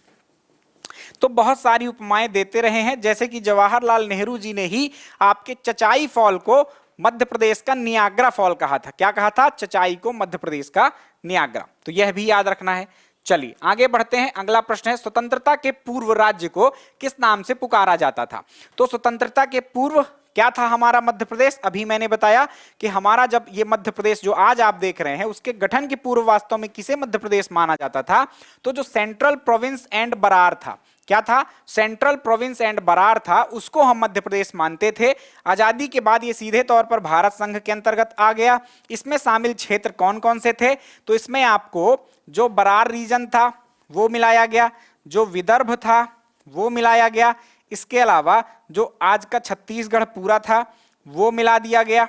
तो बहुत सारी उपमाएं देते रहे हैं, जैसे कि जवाहरलाल नेहरू जी ने ही आपके चचाई फॉल को मध्य प्रदेश का नियाग्रा फॉल कहा था। क्या कहा था, चचाई को मध्य प्रदेश का नियाग्रा। तो यह भी याद रखना है। चलिए आगे बढ़ते हैं। अगला प्रश्न है, स्वतंत्रता के पूर्व राज्य को किस नाम से पुकारा जाता था। तो स्वतंत्रता के पूर्व क्या था हमारा मध्य प्रदेश, अभी मैंने बताया कि हमारा जब ये मध्य प्रदेश जो आज आप देख रहे हैं, उसके गठन के पूर्व वास्तव में किसे मध्य प्रदेश माना जाता था, तो जो सेंट्रल प्रोविंस एंड बरार था, क्या था, सेंट्रल प्रोविंस एंड बरार था, उसको हम मध्य प्रदेश मानते थे। आजादी के बाद ये सीधे तौर पर भारत संघ के अंतर्गत आ गया। इसमें शामिल क्षेत्र कौन कौन से थे, तो इसमें आपको जो बरार रीजन था वो मिलाया गया, जो विदर्भ था वो मिलाया गया, इसके अलावा जो आज का छत्तीसगढ़ पूरा था वो मिला दिया गया,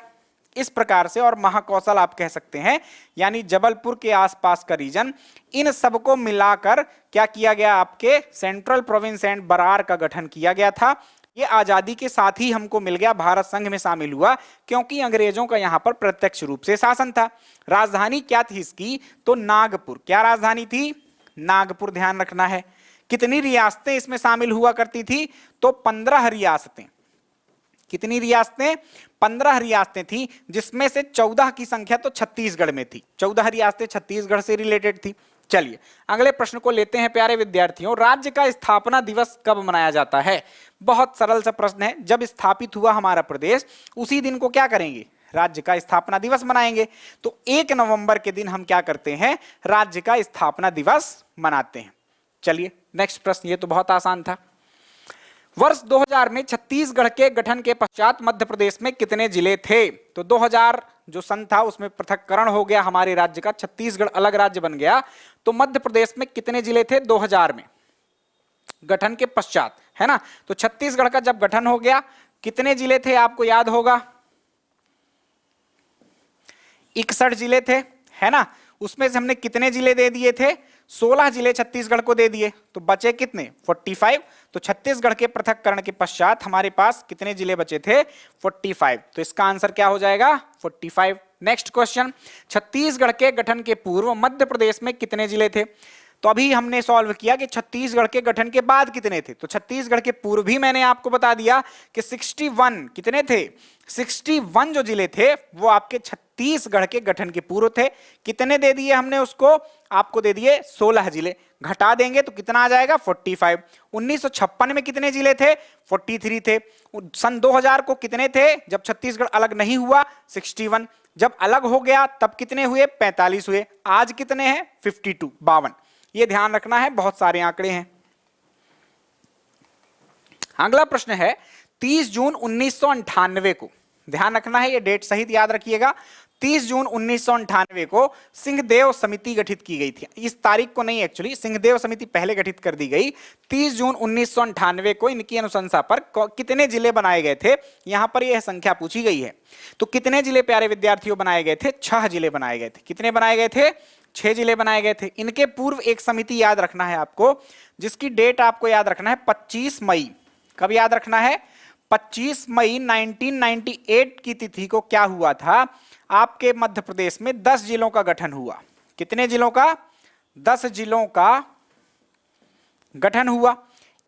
इस प्रकार से, और महाकौशल आप कह सकते हैं, यानी जबलपुर के आसपास का रीजन, इन सबको मिलाकर क्या किया गया, आपके सेंट्रल प्रोविंस एंड बरार का गठन किया गया था। ये आजादी के साथ ही हमको मिल गया, भारत संघ में शामिल हुआ, क्योंकि अंग्रेजों का यहां पर प्रत्यक्ष रूप से शासन था। राजधानी क्या थी इसकी, तो नागपुर। क्या राजधानी थी, नागपुर, ध्यान रखना है। कितनी रियासतें इसमें शामिल हुआ करती थी, तो 15 रियासतें। कितनी रियासतें, 15 रियासतें थी, जिसमें से 14 की संख्या तो छत्तीसगढ़ में थी। 14 रियासतें छत्तीसगढ़ से रिलेटेड थी। चलिए अगले प्रश्न को लेते हैं प्यारे विद्यार्थियों। राज्य का स्थापना दिवस कब मनाया जाता है। बहुत सरल सा प्रश्न है। जब स्थापित हुआ हमारा प्रदेश, उसी दिन को क्या करेंगे, राज्य का स्थापना दिवस मनाएंगे। तो 1 नवंबर के दिन हम क्या करते हैं, राज्य का स्थापना दिवस मनाते हैं। चलिए नेक्स्ट प्रश्न, ये तो बहुत आसान था। वर्ष 2000 में छत्तीसगढ़ के गठन के पश्चात मध्य प्रदेश में कितने जिले थे। तो 2000 जो सन था उसमें पृथक्करण हो गया हमारे राज्य का, छत्तीसगढ़ अलग राज्य बन गया। तो मध्य प्रदेश में कितने जिले थे 2000 में, गठन के पश्चात, है ना। तो छत्तीसगढ़ का जब गठन हो गया, कितने जिले थे आपको याद होगा, 61 जिले थे, है ना। उसमें से हमने कितने जिले दे दिए थे, 16 जिले छत्तीसगढ़ को दे दिए, तो बचे कितने 45। तो छत्तीसगढ़ के पृथककरण के पश्चात हमारे पास कितने जिले बचे थे 45। तो इसका आंसर क्या हो जाएगा 45। नेक्स्ट क्वेश्चन, छत्तीसगढ़ के गठन के पूर्व मध्य प्रदेश में कितने जिले थे। तो अभी हमने सॉल्व किया कि छत्तीसगढ़ के गठन के बाद कितने थे, तो छत्तीसगढ़ के पूर्व भी मैंने आपको बता दिया कि 61 कितने थे 61 जो जिले थे वो आपके छत्तीसगढ़ के गठन के पूर्व थे। कितने दे दिए हमने उसको, आपको दे दिए 16 जिले, घटा देंगे तो कितना आ जाएगा 45। 1956 में कितने जिले थे 43 थे। सन 2000 को कितने थे जब छत्तीसगढ़ अलग नहीं हुआ 61। जब अलग हो गया तब कितने हुए 45 हुए। आज कितने हैं 52। ये ध्यान रखना है, बहुत सारे आंकड़े हैं। अगला प्रश्न है 30 जून 1998 को, ध्यान रखना है, ये डेट सहित याद रखिएगा। 30 जून 1998 को सिंहदेव समिति गठित की गई थी। इस तारीख को नहीं, एक्चुअली सिंहदेव समिति पहले गठित कर दी गई। 30 जून 1998 को इनकी अनुशंसा पर कितने जिले बनाए गए थे, यहां पर यह संख्या पूछी गई है। तो कितने जिले प्यारे विद्यार्थियों बनाए गए थे 6 जिले बनाए गए थे। कितने बनाए गए थे 6 जिले बनाए गए थे। इनके पूर्व एक समिति याद रखना है आपको, जिसकी डेट आपको याद रखना है 25 मई। कब याद रखना है 25 मई 1998 की तिथि को क्या हुआ था, आपके मध्य प्रदेश में 10 जिलों का गठन हुआ। कितने जिलों का 10 जिलों का गठन हुआ।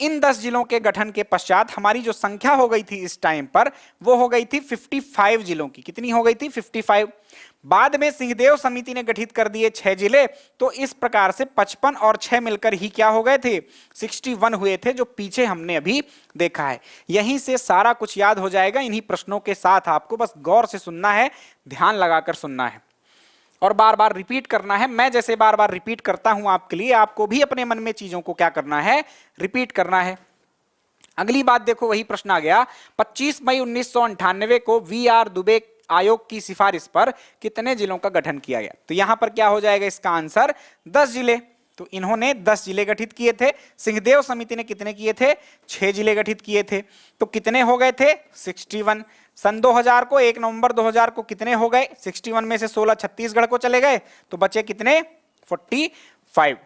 इन 10 जिलों के गठन के पश्चात हमारी जो संख्या हो गई थी इस टाइम पर वो हो गई थी 55 जिलों की। कितनी हो गई थी 55। बाद में सिंहदेव समिति ने गठित कर दिए 6 जिले, तो इस प्रकार से 55 और 6 मिलकर ही क्या हो गए थे 61 हुए थे, जो पीछे हमने अभी देखा है। यहीं से सारा कुछ याद हो जाएगा। इन्हीं प्रश्नों के साथ आपको बस गौर से सुनना है, ध्यान लगाकर सुनना है और बार बार रिपीट करना है। मैं जैसे बार बार रिपीट करता हूं आपके लिए, आपको भी अपने मन में चीजों को क्या करना है रिपीट करना है। अगली बात देखो, वही प्रश्न आ गया 25 मई 1998 को वी.आर. दुबे आयोग की सिफारिश पर कितने जिलों का गठन किया गया। तो यहां पर क्या हो जाएगा इसका आंसर 10 जिले। तो इन्होंने 10 जिले गठित किए थे। सिंहदेव समिति ने कितने किए थे 6 जिले गठित किए थे। तो कितने हो गए थे 61। सन 2000 को 1 नवंबर 2000 को कितने हो गए 61 में से 16 छत्तीसगढ़ को चले गए, तो बचे कितने 45।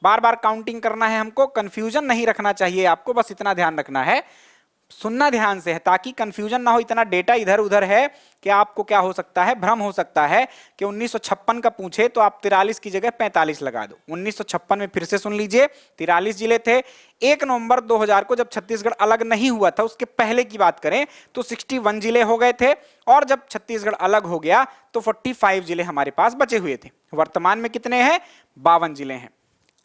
बार बार काउंटिंग करना है हमको, कंफ्यूजन नहीं रखना चाहिए आपको, बस इतना ध्यान रखना है, सुनना ध्यान से है ताकि कंफ्यूजन ना हो। इतना डेटा इधर उधर है कि आपको क्या हो सकता है भ्रम हो सकता है कि 1956 का पूछे तो आप 43 की जगह 45 लगा दो। 1956 में फिर से सुन लीजिए 43 जिले थे। 1 नवंबर 2000 को जब छत्तीसगढ़ अलग नहीं हुआ था उसके पहले की बात करें तो 61 जिले हो गए थे, और जब छत्तीसगढ़ अलग हो गया तो 45 जिले हमारे पास बचे हुए थे। वर्तमान में कितने हैं 52 जिले हैं।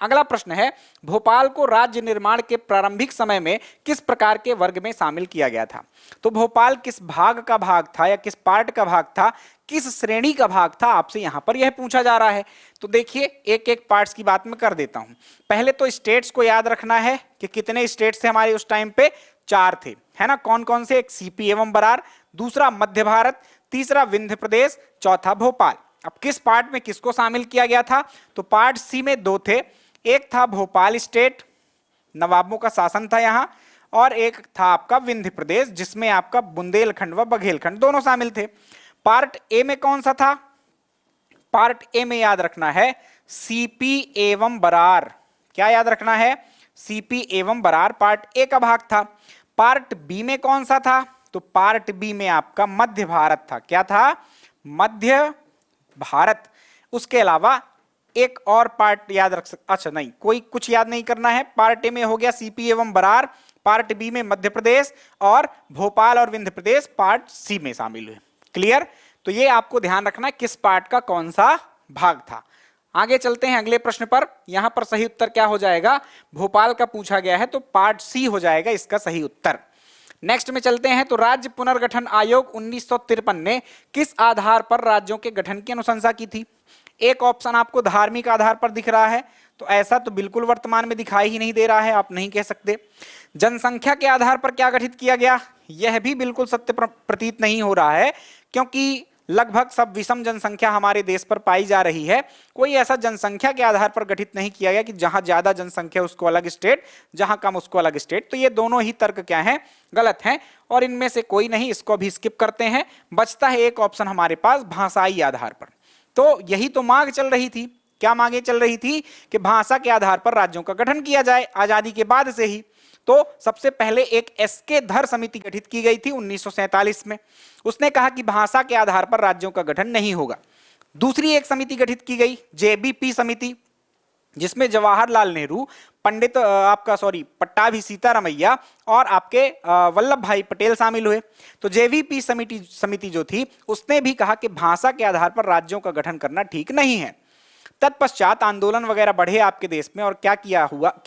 अगला प्रश्न है भोपाल को राज्य निर्माण के प्रारंभिक समय में किस प्रकार के वर्ग में शामिल किया गया था। तो भोपाल किस भाग का भाग था या किस पार्ट का भाग था, किस श्रेणी का भाग था, आपसे यहां पर यह पूछा जा रहा है। तो देखिए एक एक पार्ट्स की बात मैं कर देता हूं। पहले तो स्टेट्स को याद रखना है कि कितने स्टेट्स थे हमारे उस टाइम पे 4 थे, है ना। कौन कौन से, एक सीपी एवं बरार, दूसरा मध्य भारत, तीसरा विंध्य प्रदेश, चौथा भोपाल। अब किस पार्ट में किसको शामिल किया गया था, तो पार्ट सी में 2 थे। एक था भोपाल स्टेट, नवाबों का शासन था यहां, और एक था आपका विंध्य प्रदेश जिसमें आपका बुंदेलखंड व बघेलखंड दोनों शामिल थे। पार्ट ए में कौन सा था, पार्ट ए में याद रखना है सीपी एवं बरार। क्या याद रखना है सीपी एवं बरार पार्ट ए का भाग था। पार्ट बी में कौन सा था, तो पार्ट बी में आपका मध्य भारत था। क्या था मध्य भारत। उसके अलावा एक और पार्ट याद रख अच्छा नहीं, कोई कुछ याद नहीं करना है। पार्ट ए में हो गया सीपी एवं बरार, पार्ट बी में मध्य प्रदेश, और भोपाल और विंध्य प्रदेश पार्ट सी में शामिल हुए। क्लियर। तो ये आपको ध्यान रखना है किस पार्ट का कौन सा भाग था। आगे चलते हैं अगले प्रश्न पर। यहां पर सही उत्तर क्या हो जाएगा, भोपाल का पूछा गया है तो पार्ट सी हो जाएगा इसका सही उत्तर। नेक्स्ट में चलते हैं तो राज्य पुनर्गठन आयोग 1953 ने किस आधार पर राज्यों के गठन की अनुशंसा की थी। एक ऑप्शन आपको धार्मिक आधार पर दिख रहा है, तो ऐसा तो बिल्कुल वर्तमान में दिखाई ही नहीं दे रहा है, आप नहीं कह सकते। जनसंख्या के आधार पर क्या गठित किया गया, यह भी बिल्कुल सत्य प्रतीत नहीं हो रहा है, क्योंकि लगभग सब विषम जनसंख्या हमारे देश पर पाई जा रही है। कोई ऐसा जनसंख्या के आधार पर गठित नहीं किया गया कि जहां ज्यादा जनसंख्या उसको अलग स्टेट, जहां कम उसको अलग स्टेट। तो ये दोनों ही तर्क क्या हैं, गलत हैं, और इनमें से कोई नहीं, इसको भी स्किप करते हैं। बचता है एक ऑप्शन हमारे पास भाषाई आधार पर। तो यही तो मांग चल रही थी, क्या मांगे चल रही थी कि भाषा के आधार पर राज्यों का गठन किया जाए, आजादी के बाद से ही। तो सबसे पहले एक एसके धर समिति गठित की गई थी 1947 में। उसने कहा कि भाषा के आधार पर राज्यों का गठन नहीं होगा। दूसरी एक समिति गठित की गई जेबीपी समिति, जिसमें जवाहरलाल नेहरू, पट्टाभी सीतारामैया और आपके वल्लभ भाई पटेल शामिल हुए। तो जेवीपी समिति जो थी उसने भी कहा कि भाषा के आधार पर राज्यों का गठन करना ठीक नहीं है। तत्पश्चात आंदोलन वगैरह बढ़े आपके देश में और क्या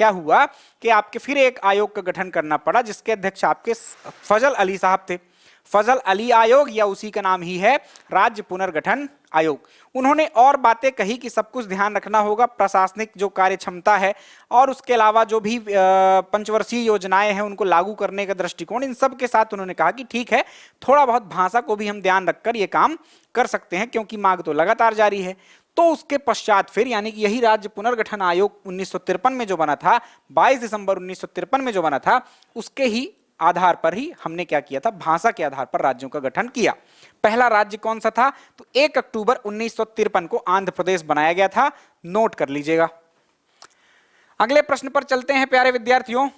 हुआ कि आपके फिर एक आयोग का गठन करना पड़ा, जिसके अध्यक्ष आपके फजल अली साहब थे। फजल अली आयोग या उसी का नाम ही है राज्य पुनर्गठन आयोग। उन्होंने और बातें कही कि सब कुछ ध्यान रखना होगा, प्रशासनिक जो कार्य क्षमता है और उसके अलावा जो भी पंचवर्षीय योजनाएं हैं उनको लागू करने का दृष्टिकोण, इन सब के साथ उन्होंने कहा कि ठीक है, थोड़ा बहुत भाषा को भी हम ध्यान रखकर ये काम कर सकते हैं, क्योंकि मांग तो लगातार जारी है। तो उसके पश्चात फिर यानी कि यही राज्य पुनर्गठन आयोग 1953 में जो बना था, 22 दिसंबर 1953 में जो बना था, उसके ही आधार पर ही हमने क्या किया था, भाषा के आधार पर राज्यों का गठन किया। पहला राज्य कौन सा था, तो 1 अक्टूबर 1953 को आंध्र प्रदेश बनाया गया था, नोट कर लीजिएगा। अगले प्रश्न पर चलते हैं प्यारे विद्यार्थियों।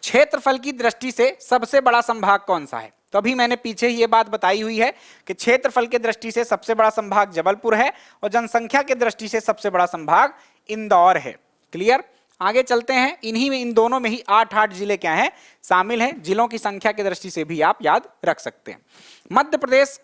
क्षेत्रफल की दृष्टि से सबसे बड़ा संभाग कौन सा है? तो अभी मैंने पीछे ये बात बताई हुई है कि क्षेत्रफल के दृष्टि से सबसे बड़ा संभाग जबलपुर है और जनसंख्या के दृष्टि से सबसे बड़ा संभाग इंदौर है। क्लियर? आगे चलते हैं। इन दोनों में ही 8 जिले क्या हैं, शामिल हैं। जिलों की संख्या की दृष्टि से भी आप याद रख सकते हैं। मध्य प्रदेश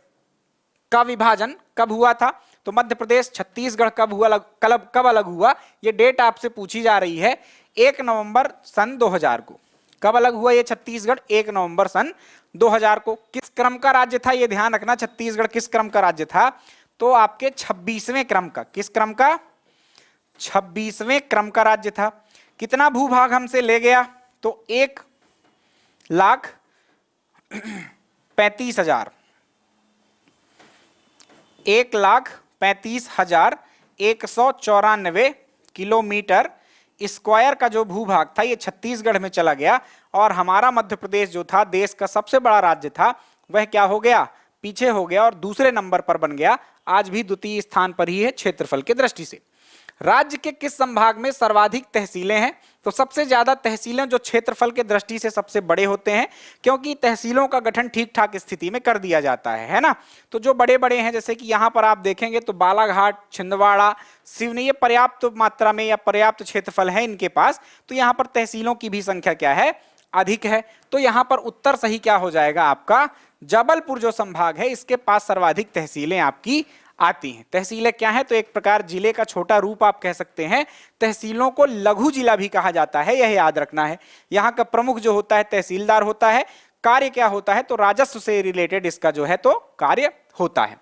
का विभाजन कब हुआ था? तो मध्य प्रदेश छत्तीसगढ़ कब अलग हुआ, ये डेट आपसे पूछी जा रही है। 1 नवंबर सन 2000 को। कब अलग हुआ ये छत्तीसगढ़? 1 नवंबर सन 2000 को। किस क्रम का राज्य था, ये ध्यान रखना। छत्तीसगढ़ किस क्रम का राज्य था? तो आपके 26वें क्रम का। किस क्रम का? 26वें क्रम का राज्य था। कितना भूभाग हमसे ले गया? तो 1,35,000 1,35,194 किलोमीटर स्क्वायर का जो भूभाग था ये छत्तीसगढ़ में चला गया। और हमारा मध्य प्रदेश जो था, देश का सबसे बड़ा राज्य था, वह क्या हो गया? पीछे हो गया और दूसरे नंबर पर बन गया। आज भी द्वितीय स्थान पर ही है क्षेत्रफल की दृष्टि से। राज्य के किस संभाग में सर्वाधिक तहसीलें हैं? तो सबसे ज्यादा तहसीलें जो क्षेत्रफल के दृष्टि से सबसे बड़े होते हैं, क्योंकि तहसीलों का गठन ठीक ठाक स्थिति में कर दिया जाता है ना। तो जो बड़े बड़े हैं, जैसे कि यहाँ पर आप देखेंगे तो बालाघाट, छिंदवाड़ा, सिवनी, ये पर्याप्त मात्रा में या पर्याप्त क्षेत्रफल है इनके पास। तो यहाँ पर तहसीलों की भी संख्या क्या है? अधिक है। तो यहाँ पर उत्तर सही क्या हो जाएगा आपका? जबलपुर जो संभाग है इसके पास सर्वाधिक तहसीलें आपकी आती हैं। तहसीलें क्या है? तो एक प्रकार जिले का छोटा रूप आप कह सकते हैं। तहसीलों को लघु जिला भी कहा जाता है, यह याद रखना है। यहाँ का प्रमुख जो होता है तहसीलदार होता है। कार्य क्या होता है? तो राजस्व से रिलेटेड इसका जो है तो कार्य होता है।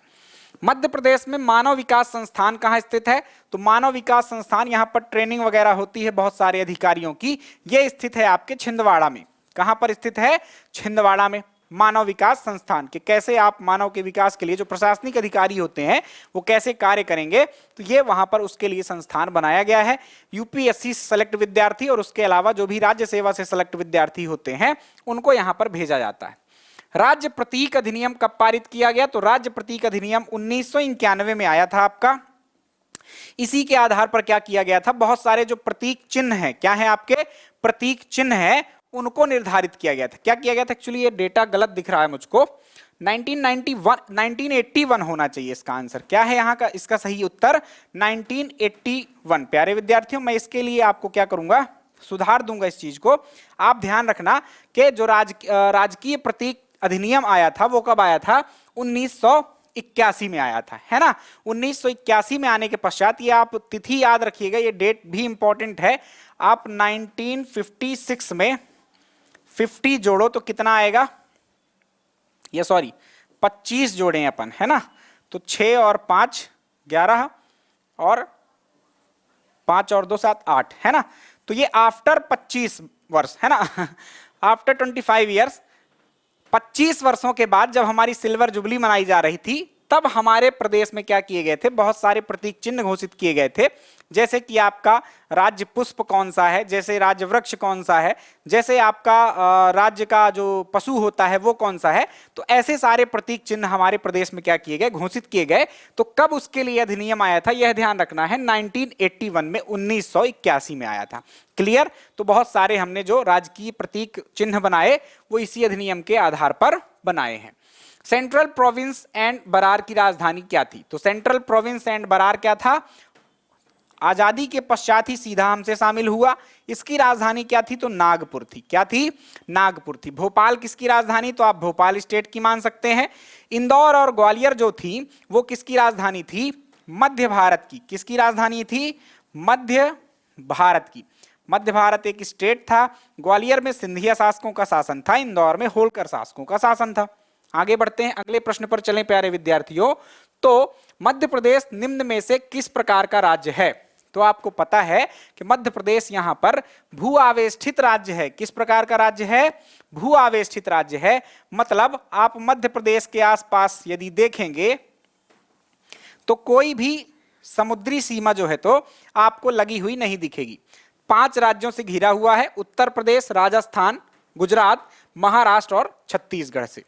मध्य प्रदेश में मानव विकास संस्थान कहाँ स्थित है? तो मानव विकास संस्थान, यहाँ पर ट्रेनिंग वगैरह होती है बहुत सारे अधिकारियों की, ये स्थित है आपके छिंदवाड़ा में। कहाँ पर स्थित है? छिंदवाड़ा में मानव विकास संस्थान। कि कैसे आप मानव के विकास के लिए जो प्रशासनिक अधिकारी होते हैं वो कैसे कार्य करेंगे, तो ये वहां पर उसके लिए संस्थान बनाया गया है। यूपीएससी से सेलेक्ट विद्यार्थी और उसके अलावा जो भी राज्य सेवा से सेलेक्ट विद्यार्थी होते हैं उनको यहाँ पर भेजा जाता है। राज्य प्रतीक अधिनियम कब पारित किया गया? तो राज्य प्रतीक अधिनियम 1991 में आया था आपका। इसी के आधार पर क्या किया गया था? बहुत सारे जो प्रतीक चिन्ह हैं, क्या है आपके? प्रतीक चिन्ह है, उनको निर्धारित किया गया था। क्या किया गया था? एक्चुअली ये डेटा गलत दिख रहा है मुझको। 1981 होना चाहिए इसका आंसर। क्या है यहाँ का? इसका सही उत्तर 1981। प्यारे विद्यार्थियों, मैं इसके लिए आपको क्या करूंगा? सुधार दूंगा इस चीज को। आप ध्यान रखना कि जो राजकीय प्रतीक अधिनियम आया था वो कब आया था? 1981 में आया था, है ना। 1981 में आने के पश्चात, ये आप तिथि याद रखिएगा, ये डेट भी इंपॉर्टेंट है। आप 1956 में 50 जोड़ो तो कितना आएगा? ये 25 जोड़े अपन, है ना। तो 6 और 5 11 और 5 और 2 7 8, है ना। तो ये आफ्टर 25 वर्ष, है ना। आफ्टर 25 ईयर्स, 25 वर्षों के बाद जब हमारी सिल्वर जुबली मनाई जा रही थी, तब हमारे प्रदेश में क्या किए गए थे? बहुत सारे प्रतीक चिन्ह घोषित किए गए थे, जैसे कि आपका राज्य पुष्प कौन सा है, जैसे राज्य वृक्ष कौन सा है, जैसे आपका राज्य का जो पशु होता है वो कौन सा है। तो ऐसे सारे प्रतीक चिन्ह हमारे प्रदेश में क्या किए गए, घोषित किए गए। तो कब उसके लिए अधिनियम आया था यह ध्यान रखना है, 1981 में, 1981 में आया था। क्लियर। तो बहुत सारे हमने जो राजकीय प्रतीक चिन्ह बनाए वो इसी अधिनियम के आधार पर बनाए हैं। सेंट्रल प्रोविंस एंड बरार की राजधानी क्या थी? तो सेंट्रल प्रोविंस एंड बरार क्या था, आजादी के पश्चात ही सीधा हमसे शामिल हुआ। इसकी राजधानी क्या थी? तो नागपुर थी। क्या थी? नागपुर थी। भोपाल किसकी राजधानी? तो आप भोपाल स्टेट की मान सकते हैं। इंदौर और ग्वालियर जो थी वो किसकी राजधानी थी? मध्य भारत की। किसकी राजधानी थी? मध्य भारत की। मध्य भारत एक स्टेट था। ग्वालियर में सिंधिया शासकों का शासन था, इंदौर में होलकर शासकों का शासन था। आगे बढ़ते हैं, अगले प्रश्न पर चलें प्यारे विद्यार्थियों। तो मध्य प्रदेश निम्न में से किस प्रकार का राज्य है? तो आपको पता है कि मध्य प्रदेश यहां पर भू आवेष्टित राज्य है। किस प्रकार का राज्य है? भू आवेष्टित राज्य है। मतलब आप मध्य प्रदेश के आसपास यदि देखेंगे तो कोई भी समुद्री सीमा जो है तो आपको लगी हुई नहीं दिखेगी। 5 राज्यों से घिरा हुआ है, उत्तर प्रदेश, राजस्थान, गुजरात, महाराष्ट्र और छत्तीसगढ़ से।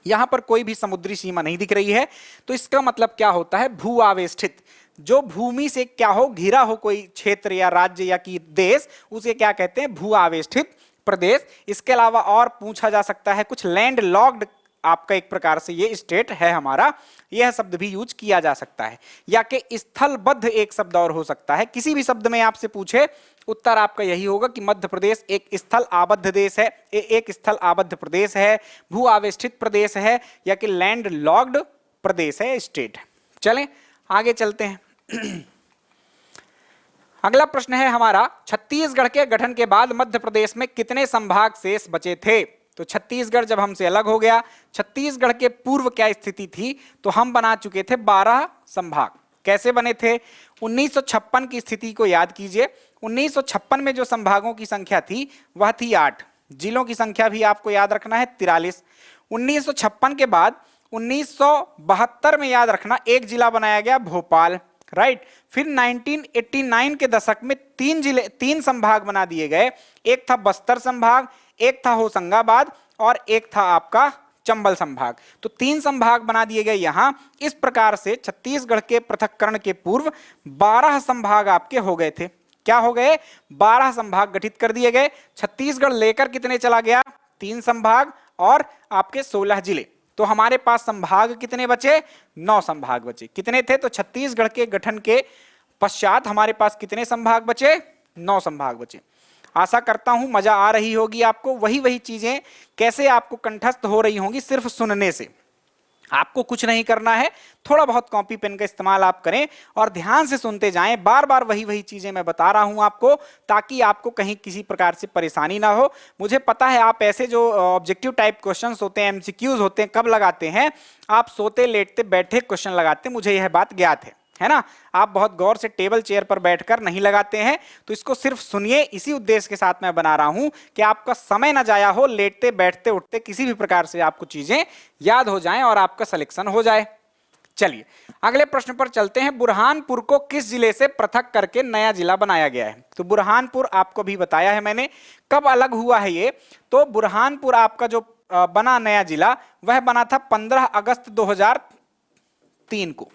यहां पर कोई भी समुद्री सीमा नहीं दिख रही है। तो इसका मतलब क्या होता है? भू आवेष्टित। जो भूमि से क्या हो, घिरा हो कोई क्षेत्र या राज्य या कि देश, उसे क्या कहते हैं? भू आवेष्टित प्रदेश। इसके अलावा और पूछा जा सकता है कुछ, लैंड लॉक्ड आपका एक प्रकार से ये स्टेट है हमारा, यह शब्द भी यूज किया जा सकता है। या कि स्थलबद्ध एक शब्द और हो सकता है। किसी भी शब्द में आपसे पूछे उत्तर आपका यही होगा कि मध्य प्रदेश एक स्थल आबद्ध देश है, एक स्थल आबद्ध प्रदेश है, भू आवेष्टित प्रदेश है, या कि लैंड लॉक्ड प्रदेश है, स्टेट है। चलें आगे चलते हैं। अगला प्रश्न है हमारा, छत्तीसगढ़ के गठन के बाद मध्य प्रदेश में कितने संभाग शेष बचे थे? तो छत्तीसगढ़ जब हमसे अलग हो गया, छत्तीसगढ़ के पूर्व क्या स्थिति थी? तो हम बना चुके थे 12 संभाग। कैसे बने थे? 1956 की स्थिति को याद कीजिए। 1956 में जो संभागों की संख्या थी वह थी 8। जिलों की संख्या भी आपको याद रखना है, 43। 1956 के बाद 1972 में याद रखना एक जिला बनाया गया, भोपाल, राइट। फिर 1989 के दशक में 3 संभाग बना दिए गए। एक था बस्तर संभाग, एक था होशंगाबाद और एक था आपका चंबल संभाग। तो 3 संभाग बना दिए गए यहां। इस प्रकार से छत्तीसगढ़ के पृथक्करण के पूर्व 12 संभाग आपके हो गए थे। क्या हो गए? 12 संभाग गठित कर दिए गए। छत्तीसगढ़ लेकर कितने चला गया? 3 संभाग और आपके 16 जिले। तो हमारे पास संभाग कितने बचे? 9 संभाग बचे। कितने थे? तो छत्तीसगढ़ के गठन के पश्चात हमारे पास कितने संभाग बचे? 9 संभाग बचे। आशा करता हूं मजा आ रही होगी आपको। वही चीजें कैसे आपको कंठस्थ हो रही होंगी सिर्फ सुनने से। आपको कुछ नहीं करना है, थोड़ा बहुत कॉपी पेन का इस्तेमाल आप करें और ध्यान से सुनते जाएं। बार बार वही चीजें मैं बता रहा हूं आपको, ताकि आपको कहीं किसी प्रकार से परेशानी ना हो। मुझे पता है आप ऐसे जो ऑब्जेक्टिव टाइप क्वेश्चंस होते हैं, एमसीक्यूज होते हैं, कब लगाते हैं? आप सोते लेटते बैठे क्वेश्चन लगाते हैं, मुझे यह बात ज्ञात है ना। आप बहुत गौर से टेबल चेयर पर बैठकर नहीं लगाते हैं। तो इसको सिर्फ सुनिए, इसी उद्देश्य के साथ मैं बना रहा हूं कि आपका समय ना जाया हो, लेटते बैठते उठते किसी भी प्रकार से आपको चीजें याद हो जाएं और आपका सिलेक्शन हो जाए। चलिए अगले प्रश्न पर चलते हैं। बुरहानपुर को किस जिले से पृथक करके नया जिला बनाया गया है? तो बुरहानपुर आपको भी बताया है मैंने। कब अलग हुआ है ये? तो बुरहानपुर आपका जो बना नया जिला वह बना था 15 अगस्त 2003 को।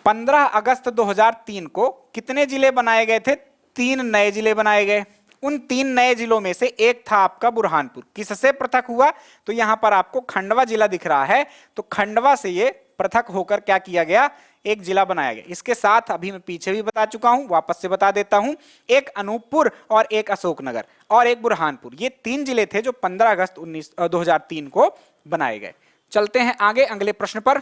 15 अगस्त 2003 को कितने जिले बनाए गए थे? 3 नए जिले बनाए गए। उन 3 नए जिलों में से एक था आपका बुरहानपुर। किससे पृथक हुआ? तो यहां पर आपको खंडवा जिला दिख रहा है। तो खंडवा से ये पृथक होकर क्या किया गया? एक जिला बनाया गया। इसके साथ अभी मैं पीछे भी बता चुका हूं, वापस से बता देता हूं। एक अनूपपुर और एक अशोकनगर और एक बुरहानपुर, ये 3 जिले थे जो 15 अगस्त 2003 को बनाए गए। चलते हैं आगे अगले प्रश्न पर।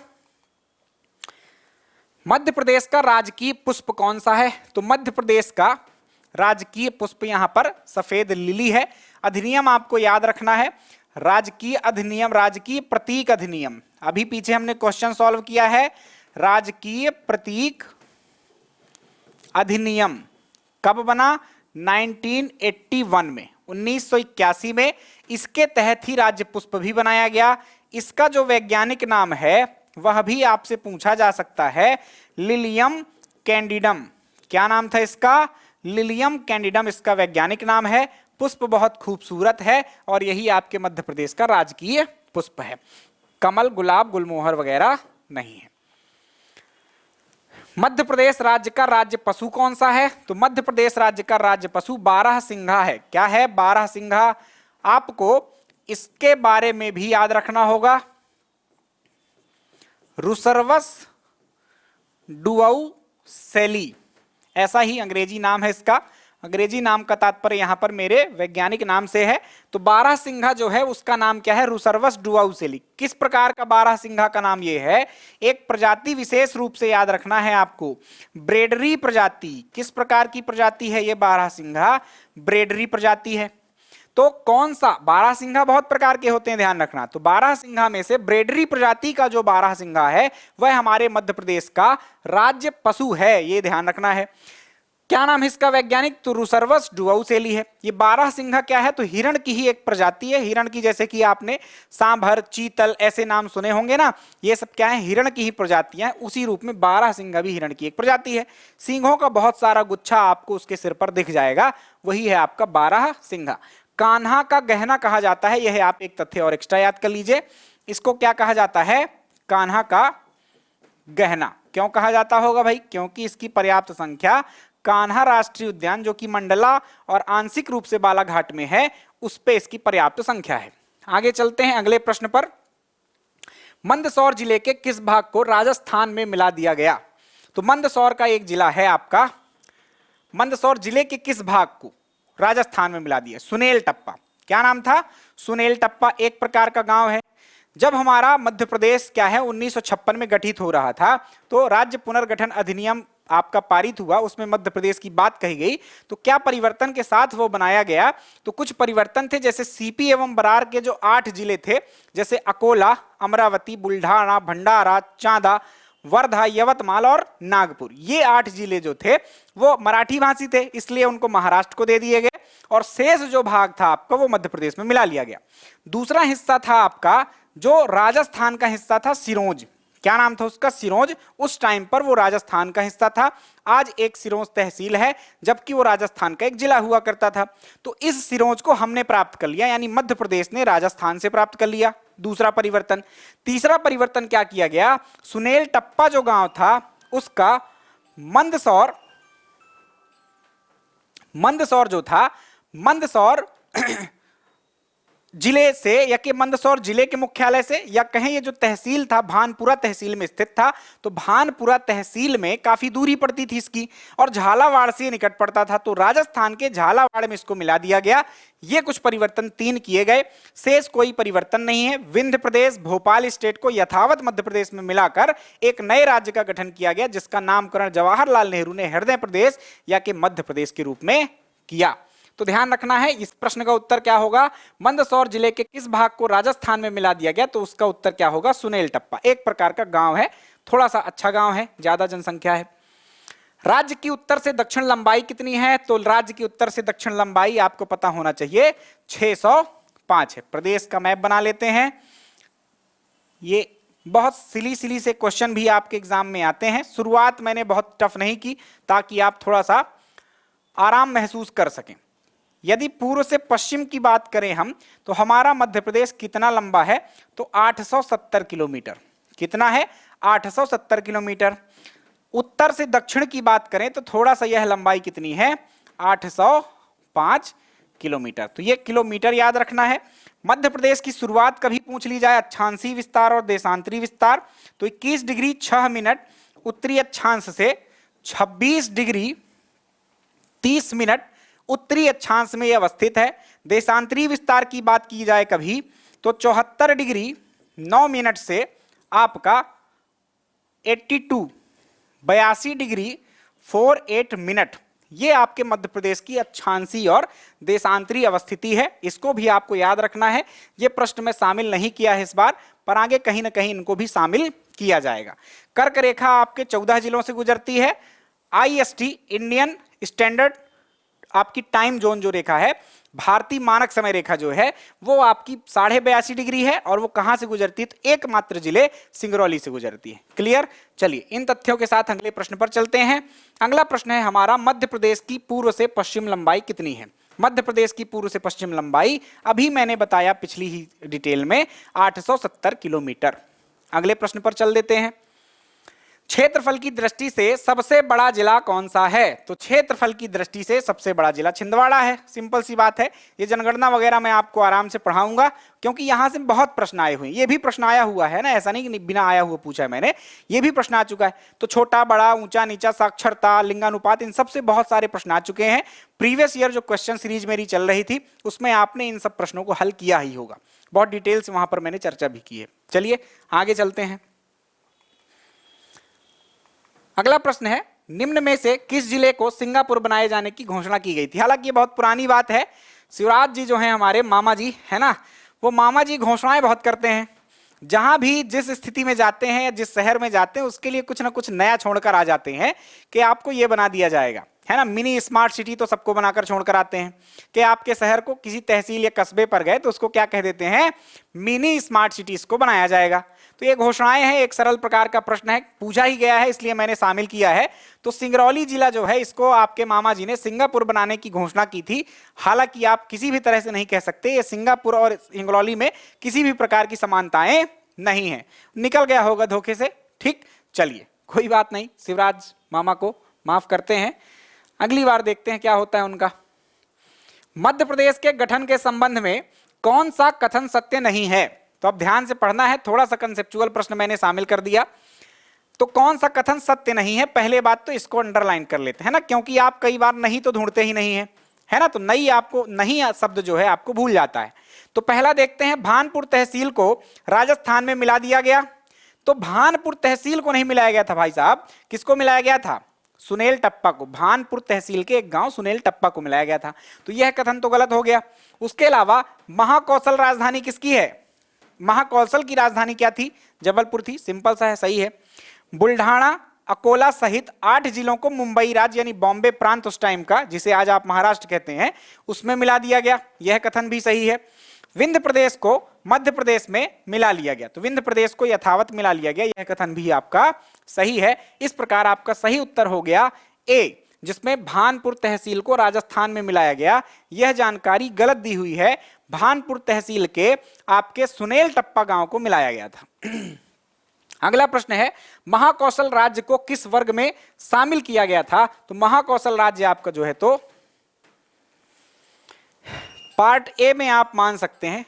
मध्य प्रदेश का राजकीय पुष्प कौन सा है? तो मध्य प्रदेश का राजकीय पुष्प यहां पर सफेद लिली है। अधिनियम आपको याद रखना है, राजकीय अधिनियम, राजकीय प्रतीक अधिनियम। अभी पीछे हमने क्वेश्चन सॉल्व किया है। राजकीय प्रतीक अधिनियम कब बना? 1981 में, 1981 में। इसके तहत ही राज्य पुष्प भी बनाया गया। इसका जो वैज्ञानिक नाम है वह भी आपसे पूछा जा सकता है, लिलियम कैंडिडम। क्या नाम था इसका? लिलियम कैंडिडम इसका वैज्ञानिक नाम है। पुष्प बहुत खूबसूरत है और यही आपके मध्य प्रदेश का राजकीय पुष्प है। कमल, गुलाब, गुलमोहर वगैरह नहीं है। मध्य प्रदेश राज्य का राज्य पशु कौन सा है? तो मध्य प्रदेश राज्य का राज्य पशु बारहसिंघा है। क्या है? बारहसिंघा। आपको इसके बारे में भी याद रखना होगा, रुसर्वस डुआउसेली, ऐसा ही अंग्रेजी नाम है इसका। अंग्रेजी नाम का तात्पर्य यहां पर मेरे वैज्ञानिक नाम से है। तो बारहसिंघा जो है उसका नाम क्या है? रुसर्वस डुआउसेली। किस प्रकार का बारहसिंघा का नाम ये है? एक प्रजाति विशेष रूप से याद रखना है आपको, ब्रेडरी प्रजाति। किस प्रकार की प्रजाति है ये बारहसिंघा? ब्रेडरी प्रजाति है। तो कौन सा? बारहसिंघा बहुत प्रकार के होते हैं, ध्यान रखना। तो बारहसिंघा में से ब्रेडरी प्रजाति का जो बारहसिंघा है वह हमारे मध्य प्रदेश का राज्य पशु है, ये ध्यान रखना है। क्या नाम है इसका वैज्ञानिक? तो रुसर्वस डुआउसेली है। ये बारहसिंघा क्या है? तो हिरण की ही एक प्रजाति है। हिरण की, जैसे कि आपने सांभर, चीतल ऐसे नाम सुने होंगे ना, ये सब क्या है? हिरण की ही प्रजातियां हैं। उसी रूप में बारहसिंघा भी हिरण की एक प्रजाति है। सींगों का बहुत सारा गुच्छा आपको उसके सिर पर दिख जाएगा, वही है आपका बारहसिंघा। कान्हा का गहना कहा जाता है, यह आप एक तथ्य और एक्स्ट्रा याद कर लीजिए। इसको क्या कहा जाता है? कान्हा का गहना। क्यों कहा जाता होगा भाई? क्योंकि इसकी पर्याप्त संख्या कान्हा राष्ट्रीय उद्यान, जो कि मंडला और आंशिक रूप से बालाघाट में है, उस पे इसकी पर्याप्त संख्या है। आगे चलते हैं अगले प्रश्न पर। मंदसौर जिले के किस भाग को राजस्थान में मिला दिया गया? तो मंदसौर का एक जिला है आपका, मंदसौर जिले के किस भाग को राजस्थान में मिला दिया? सुनेल टप्पा। क्या नाम था? सुनेल टप्पा एक प्रकार का गांव है। जब हमारा मध्य प्रदेश क्या है 1956 में गठित हो रहा था, तो राज्य पुनर्गठन अधिनियम आपका पारित हुआ, उसमें मध्य प्रदेश की बात कही गई। तो क्या परिवर्तन के साथ वो बनाया गया? तो कुछ परिवर्तन थे, जैसे सीपी एवं बरार के जो 8 जिले थे, जैसे अकोला, अमरावती, बुल्ढाना, भंडारा, चांदा, वर्धा, यवतमाल और नागपुर, ये 8 जिले जो थे वो मराठी भाषी थे, इसलिए उनको महाराष्ट्र को दे दिए गए और शेष जो भाग था आपका वो मध्य प्रदेश में मिला लिया गया। दूसरा हिस्सा था आपका जो राजस्थान का हिस्सा था, सिरोंज। क्या नाम था उसका? सिरोंज। उस टाइम पर वो राजस्थान का हिस्सा था। आज एक सिरोंज तहसील है, जबकि वो राजस्थान का एक जिला हुआ करता था। तो इस सिरोंज को हमने प्राप्त कर लिया, यानी मध्य प्रदेश ने राजस्थान से प्राप्त कर लिया। दूसरा परिवर्तन। तीसरा परिवर्तन क्या किया गया? सुनेल टप्पा जो गांव था उसका मंदसौर जो था, मंदसौर जिले से, या कि मंदसौर जिले के मुख्यालय से, या कहें ये जो तहसील था भानपुरा तहसील में स्थित था, तो भानपुरा तहसील में काफी दूरी पड़ती थी इसकी और झालावाड़ से निकट पड़ता था, तो राजस्थान के झालावाड़ में इसको मिला दिया गया। ये कुछ परिवर्तन 3 किए गए, शेष कोई परिवर्तन नहीं है। विंध्य प्रदेश, भोपाल स्टेट को यथावत मध्य प्रदेश में मिलाकर एक नए राज्य का गठन किया गया, जिसका नामकरण जवाहरलाल नेहरू ने हृदय प्रदेश या कि मध्य प्रदेश के रूप में किया। तो ध्यान रखना है, इस प्रश्न का उत्तर क्या होगा? मंदसौर जिले के किस भाग को राजस्थान में मिला दिया गया? तो उसका उत्तर क्या होगा? सुनेल टप्पा। एक प्रकार का गांव है, थोड़ा सा अच्छा गांव है, ज्यादा जनसंख्या है। राज्य की उत्तर से दक्षिण लंबाई कितनी है? तो राज्य की उत्तर से दक्षिण लंबाई आपको पता होना चाहिए 605 है। प्रदेश का मैप बना लेते हैं। ये बहुत सिली से क्वेश्चन भी आपके एग्जाम में आते हैं। शुरुआत मैंने बहुत टफ नहीं की ताकि आप थोड़ा सा आराम महसूस कर सकें। यदि पूर्व से पश्चिम की बात करें हम, तो हमारा मध्य प्रदेश कितना लंबा है? तो 870 किलोमीटर। कितना है? 870 किलोमीटर। उत्तर से दक्षिण की बात करें तो थोड़ा सा यह लंबाई कितनी है? 805 किलोमीटर। तो ये किलोमीटर याद रखना है। मध्य प्रदेश की शुरुआत कभी पूछ ली जाए अक्षांशीय विस्तार और देशांतरी विस्तार, तो 21 डिग्री 6 मिनट उत्तरी अक्षांश से 26 डिग्री 30 मिनट उत्तरी अक्षांश में यह अवस्थित है। देशांतरी विस्तार की बात की जाए कभी तो 74 डिग्री 9 मिनट से आपका 82 डिग्री 48 मिनट, ये आपके मध्य प्रदेश की अक्षांशीय और देशांतरी अवस्थिति है। इसको भी आपको याद रखना है। ये प्रश्न में शामिल नहीं किया है इस बार, पर आगे कहीं ना कहीं इनको भी शामिल किया जाएगा। कर्क रेखा आपके 14 जिलों से गुजरती है। IST इंडियन स्टैंडर्ड आपकी टाइम जोन जो रेखा है भारतीय मानक समय रेखा जो है वो आपकी 82.5 डिग्री है और वो कहां से गुजरती है, तो एकमात्र जिले सिंगरौली से गुजरती है। क्लियर। चलिए इन तथ्यों के साथ अगले प्रश्न पर चलते हैं। अगला प्रश्न है हमारा, मध्य प्रदेश की पूर्व से पश्चिम लंबाई कितनी है? मध्य प्रदेश की पूर्व से पश्चिम लंबाई अभी मैंने बताया पिछली ही डिटेल में 870 किलोमीटर। अगले प्रश्न पर चल देते हैं। क्षेत्रफल की दृष्टि से सबसे बड़ा जिला कौन सा है? तो क्षेत्रफल की दृष्टि से सबसे बड़ा जिला छिंदवाड़ा है। सिंपल सी बात है। ये जनगणना वगैरह मैं आपको आराम से पढ़ाऊंगा क्योंकि यहां से बहुत प्रश्न आए हुए हैं। ये भी प्रश्न आया हुआ है ना, ऐसा नहीं कि बिना आया हुआ पूछा है मैंने, ये भी प्रश्न आ चुका है। तो छोटा बड़ा, ऊंचा नीचा, साक्षरता, लिंगानुपात, इन सबसे बहुत सारे प्रश्न आ चुके हैं। प्रीवियस ईयर जो क्वेश्चन सीरीज मेरी चल रही थी उसमें आपने इन सब प्रश्नों को हल किया ही होगा। बहुत डिटेल से वहां पर मैंने चर्चा भी की है। चलिए आगे चलते हैं। अगला प्रश्न है, निम्न में से किस जिले को सिंगापुर बनाए जाने की घोषणा की गई थी? हालांकि ये बहुत पुरानी बात है। शिवराज जी जो हैं हमारे मामा जी है ना, वो मामा जी घोषणाएं बहुत करते हैं। जहां भी जिस स्थिति में जाते हैं या जिस शहर में जाते हैं उसके लिए कुछ ना कुछ नया छोड़कर आ जाते हैं कि आपको ये बना दिया जाएगा, है ना। मिनी स्मार्ट सिटी तो सबको बनाकर छोड़कर आते हैं कि आपके शहर को किसी तहसील या कस्बे पर गए तो उसको क्या कह देते हैं, मिनी स्मार्ट सिटी इसको बनाया जाएगा। तो ये घोषणाएं हैं, एक सरल प्रकार का प्रश्न है, पूछा ही गया है इसलिए मैंने शामिल किया है। तो सिंगरौली जिला जो है इसको आपके मामा जी ने सिंगापुर बनाने की घोषणा की थी। हालांकि आप किसी भी तरह से नहीं कह सकते, ये सिंगापुर और सिंगरौली में किसी भी प्रकार की समानताएं नहीं है। निकल गया होगा धोखे से, ठीक। चलिए कोई बात नहीं, शिवराज मामा को माफ करते हैं। अगली बार देखते हैं क्या होता है उनका। मध्य प्रदेश के गठन के संबंध में कौन सा कथन सत्य नहीं है? तो अब ध्यान से पढ़ना है, थोड़ा सा कंसेप्चुअल प्रश्न मैंने शामिल कर दिया। तो कौन सा कथन सत्य नहीं है, पहले बात तो इसको अंडरलाइन कर लेते हैं ना, क्योंकि आप कई बार नहीं तो ढूंढते ही नहीं है ना। तो नहीं, आपको नहीं शब्द जो है आपको भूल जाता है। तो पहला देखते हैं, भानपुर तहसील को राजस्थान में मिला दिया गया। तो भानपुर तहसील को नहीं मिलाया गया था भाई साहब, किसको मिलाया गया था? सुनेल टप्पा को। भानपुर तहसील के एक गांव सुनेल टप्पा को मिलाया गया था। तो यह कथन तो गलत हो गया। उसके अलावा महाकौशल राजधानी किसकी है? महाकौशल की राजधानी क्या थी? जबलपुर थी। सिंपल सा है, सही है। बुल्ढाना, अकोला सहित 8 जिलों को मुंबई राज्य यानी बॉम्बे प्रांत उस टाइम का, जिसे आज आप महाराष्ट्र कहते हैं, उसमें मिला दिया गया। यह कथन भी सही है। विंध्य प्रदेश को मध्य प्रदेश में मिला लिया गया, तो विंध्य प्रदेश को यथावत मिला लिया गया, यह कथन भी आपका सही है। इस प्रकार आपका सही उत्तर हो गया ए, जिसमें भानपुर तहसील को राजस्थान में मिलाया गया। यह जानकारी गलत दी हुई है, भानपुर तहसील के आपके सुनेल टप्पा गांव को मिलाया गया था। अगला प्रश्न है, महाकौशल राज्य को किस वर्ग में शामिल किया गया था? तो महाकौशल राज्य आपका जो है तो पार्ट ए में आप मान सकते हैं,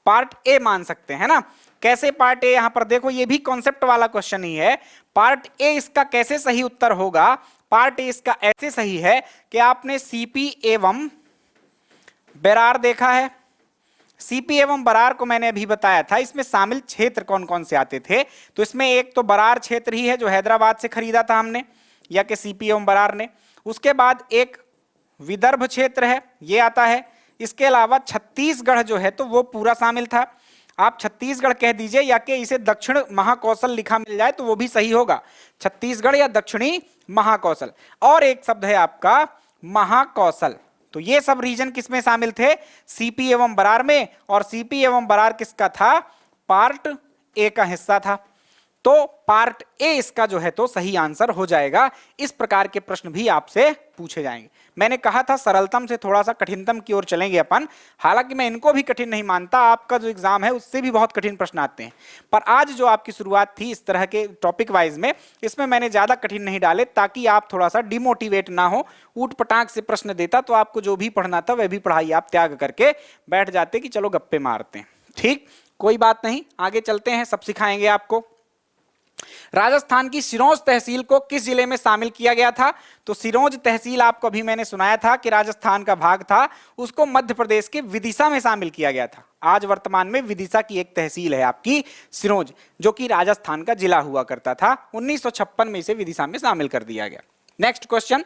पार्ट ए मान सकते हैं ना। कैसे पार्ट ए? यहां पर देखो, ये भी कॉन्सेप्ट वाला क्वेश्चन ही है। पार्ट ए इसका कैसे सही उत्तर होगा? पार्ट ए इसका ऐसे सही है कि आपने सीपी एवं बेरार देखा है। सीपी एवं बरार को मैंने अभी बताया था, इसमें शामिल क्षेत्र कौन कौन से आते थे। तो इसमें एक तो बरार क्षेत्र ही है जो हैदराबाद से खरीदा था हमने, या कि सीपी एवं बरार ने। उसके बाद एक विदर्भ क्षेत्र है, ये आता है। इसके अलावा छत्तीसगढ़ जो है तो वो पूरा शामिल था। आप छत्तीसगढ़ कह दीजिए या कि इसे दक्षिण महाकौशल लिखा मिल जाए तो वो भी सही होगा, छत्तीसगढ़ या दक्षिणी महाकौशल। और एक शब्द है आपका महाकौशल। तो ये सब रीजन किसमें शामिल थे? सीपी एवं बरार में। और सीपी एवं बरार किसका था? पार्ट ए का हिस्सा था। तो पार्ट ए इसका जो है तो सही आंसर हो जाएगा। इस प्रकार के प्रश्न भी आपसे पूछे जाएंगे। मैंने कहा था सरलतम से थोड़ा सा कठिनतम की ओर चलेंगे अपन, हालांकि मैं इनको भी कठिन नहीं मानता। आपका जो एग्जाम है उससे भी बहुत कठिन प्रश्न आते हैं, पर आज जो आपकी शुरुआत थी इस तरह के टॉपिक वाइज में, इसमें मैंने ज्यादा कठिन नहीं डाले ताकि आप थोड़ा सा डिमोटिवेट ना हो। ऊट पटांग से प्रश्न देता तो आपको जो भी पढ़ना था वह भी पढ़ाई आप त्याग करके बैठ जाते कि चलो गप्पे मारते हैं। ठीक, कोई बात नहीं, आगे चलते हैं, सब सिखाएंगे आपको। राजस्थान की सिरोंज तहसील को किस जिले में शामिल किया गया था? तो सिरोंज तहसील आपको अभी मैंने सुनाया था कि राजस्थान का भाग था, उसको मध्य प्रदेश के विदिशा में शामिल किया गया था। आज वर्तमान में विदिशा की एक तहसील है आपकी सिरोंज, जो कि राजस्थान का जिला हुआ करता था। 1956 में इसे विदिशा में शामिल कर दिया गया। नेक्स्ट क्वेश्चन,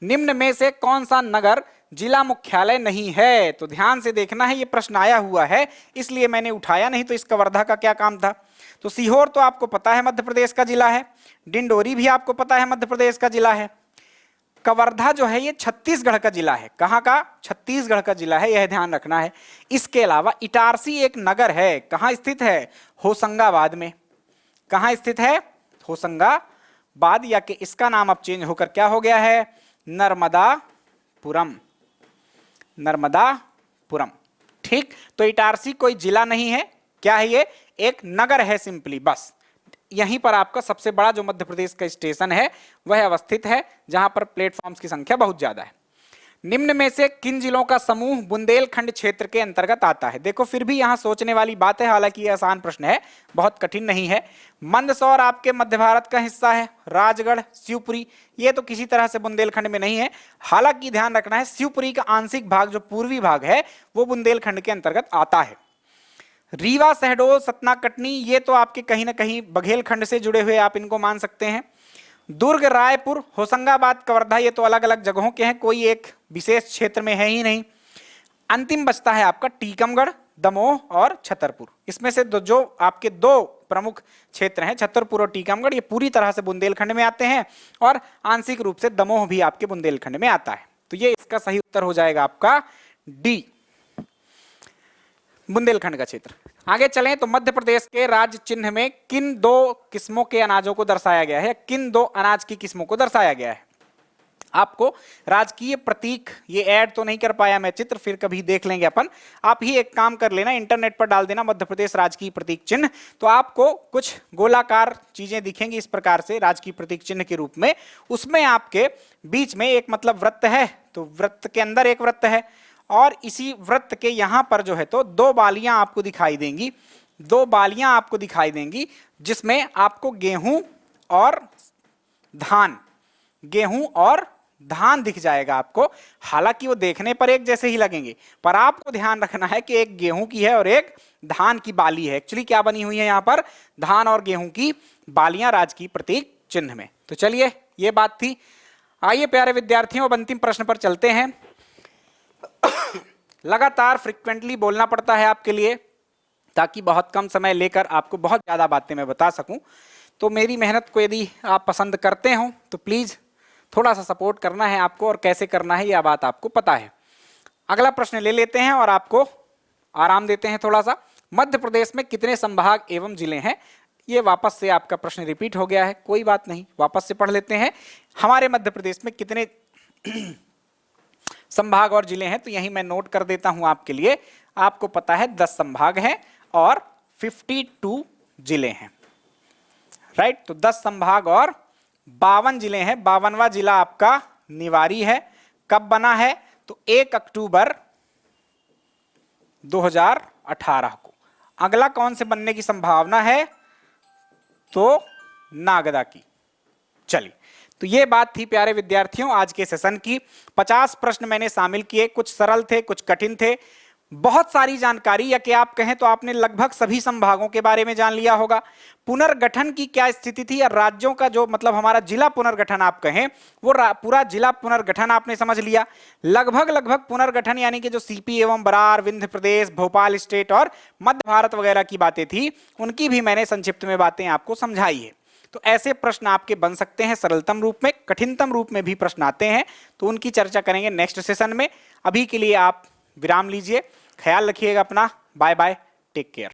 निम्न में से कौन सा नगर जिला मुख्यालय नहीं है? तो ध्यान से देखना है, ये प्रश्न आया हुआ है इसलिए मैंने उठाया, नहीं तो इस कवर्धा का क्या काम था। तो सीहोर तो आपको पता है मध्य प्रदेश का जिला है, डिंडोरी भी आपको पता है मध्य प्रदेश का जिला है, कवर्धा जो है ये छत्तीसगढ़ का जिला है। कहाँ का? छत्तीसगढ़ का जिला है, यह ध्यान रखना है। इसके अलावा इटारसी एक नगर है, कहाँ स्थित है? होशंगाबाद में। कहाँ स्थित है? होशंगाबाद, या कि इसका नाम अब चेंज होकर क्या हो गया है? नर्मदापुरम। नर्मदापुरम, ठीक। तो इटारसी कोई जिला नहीं है, क्या है ये? एक नगर है सिंपली, बस। यहीं पर आपका सबसे बड़ा जो मध्य प्रदेश का स्टेशन है वह अवस्थित है, जहां पर प्लेटफॉर्म्स की संख्या बहुत ज्यादा है। निम्न में से किन जिलों का समूह बुंदेलखंड क्षेत्र के अंतर्गत आता है? देखो फिर भी यहां सोचने वाली बात है, हालांकि यह आसान प्रश्न है, बहुत कठिन नहीं है। मंदसौर आपके मध्य भारत का हिस्सा है, राजगढ़, शिवपुरी ये तो किसी तरह से बुंदेलखंड में नहीं है। हालांकि ध्यान रखना है, शिवपुरी का आंशिक भाग जो पूर्वी भाग है वो बुंदेलखंड के अंतर्गत आता है। रीवा, शहडोल, सतना, कटनी ये तो आपके कहीं ना कहीं बघेलखंड से जुड़े हुए आप इनको मान सकते हैं। दुर्ग, रायपुर, होशंगाबाद, कवर्धा ये तो अलग अलग जगहों के हैं, कोई एक विशेष क्षेत्र में है ही नहीं। अंतिम बचता है आपका टीकमगढ़, दमोह और छतरपुर। इसमें से जो आपके दो प्रमुख क्षेत्र हैं, छतरपुर और टीकमगढ़, ये पूरी तरह से बुंदेलखंड में आते हैं और आंशिक रूप से दमोह भी आपके बुंदेलखंड में आता है। तो ये इसका सही उत्तर हो जाएगा आपका डी, बुंदेलखंड का क्षेत्र। आगे चलें तो मध्य प्रदेश के राज्य चिन्ह में किन दो किस्मों के अनाजों को दर्शाया गया है? किन दो अनाज की किस्मों को दर्शाया गया है? आपको राजकीय प्रतीक, ये ऐड तो नहीं कर पाया मैं चित्र, फिर कभी देख लेंगे अपन। आप ही एक काम कर लेना, इंटरनेट पर डाल देना मध्य प्रदेश राजकीय प्रतीक चिन्ह, तो आपको कुछ गोलाकार चीजें दिखेंगी इस प्रकार से राजकीय प्रतीक चिन्ह के रूप में। उसमें आपके बीच में एक मतलब वृत्त है, तो वृत्त के अंदर एक वृत्त है, और इसी वृत्त के यहां पर जो है तो दो बालियां आपको दिखाई देंगी, दो बालियां आपको दिखाई देंगी, जिसमें आपको गेहूं और धान, गेहूं और धान दिख जाएगा आपको। हालांकि वो देखने पर एक जैसे ही लगेंगे, पर आपको ध्यान रखना है कि एक गेहूं की है और एक धान की बाली है। एक्चुअली क्या बनी हुई है यहां पर? धान और गेहूं की बालियां राजकीय प्रतीक चिन्ह में। तो चलिए ये बात थी। आइए प्यारे विद्यार्थियों, अब अंतिम प्रश्न पर चलते हैं। लगातार फ्रिक्वेंटली बोलना पड़ता है आपके लिए, ताकि बहुत कम समय लेकर आपको बहुत ज्यादा बातें मैं बता सकूं। तो मेरी मेहनत को यदि आप पसंद करते हो तो प्लीज थोड़ा सा सपोर्ट करना है आपको, और कैसे करना है यह बात आपको पता है। अगला प्रश्न ले लेते हैं और आपको आराम देते हैं थोड़ा सा। मध्य प्रदेश में कितने संभाग एवं जिले हैं? ये वापस से आपका प्रश्न रिपीट हो गया है, कोई बात नहीं, वापस से पढ़ लेते हैं। हमारे मध्य प्रदेश में कितने संभाग और जिले हैं? तो यही मैं नोट कर देता हूं आपके लिए। आपको पता है 10 संभाग हैं और 52 जिले हैं, राइट। तो 10 संभाग और 52 जिले हैं। 52वां जिला आपका निवाड़ी है। कब बना है? तो 1 अक्टूबर 2018 को। अगला कौन से बनने की संभावना है? तो नागदा की। चलिए, तो ये बात थी प्यारे विद्यार्थियों आज के सेशन की। 50 प्रश्न मैंने शामिल किए, कुछ सरल थे, कुछ कठिन थे। बहुत सारी जानकारी, या कि आप कहें तो आपने लगभग सभी संभागों के बारे में जान लिया होगा। पुनर्गठन की क्या स्थिति थी, या राज्यों का जो मतलब हमारा जिला पुनर्गठन आप कहें, वो पूरा जिला पुनर्गठन आपने समझ लिया। लगभग पुनर्गठन यानी कि जो सीपी एवं बरार, विंध्य प्रदेश, भोपाल स्टेट और मध्य भारत वगैरह की बातें थी, उनकी भी मैंने संक्षिप्त में बातें आपको समझाई है। तो ऐसे प्रश्न आपके बन सकते हैं सरलतम रूप में, कठिनतम रूप में भी प्रश्न आते हैं, तो उनकी चर्चा करेंगे नेक्स्ट सेशन में। अभी के लिए आप विराम लीजिए, ख्याल रखिएगा अपना। Bye bye, take care.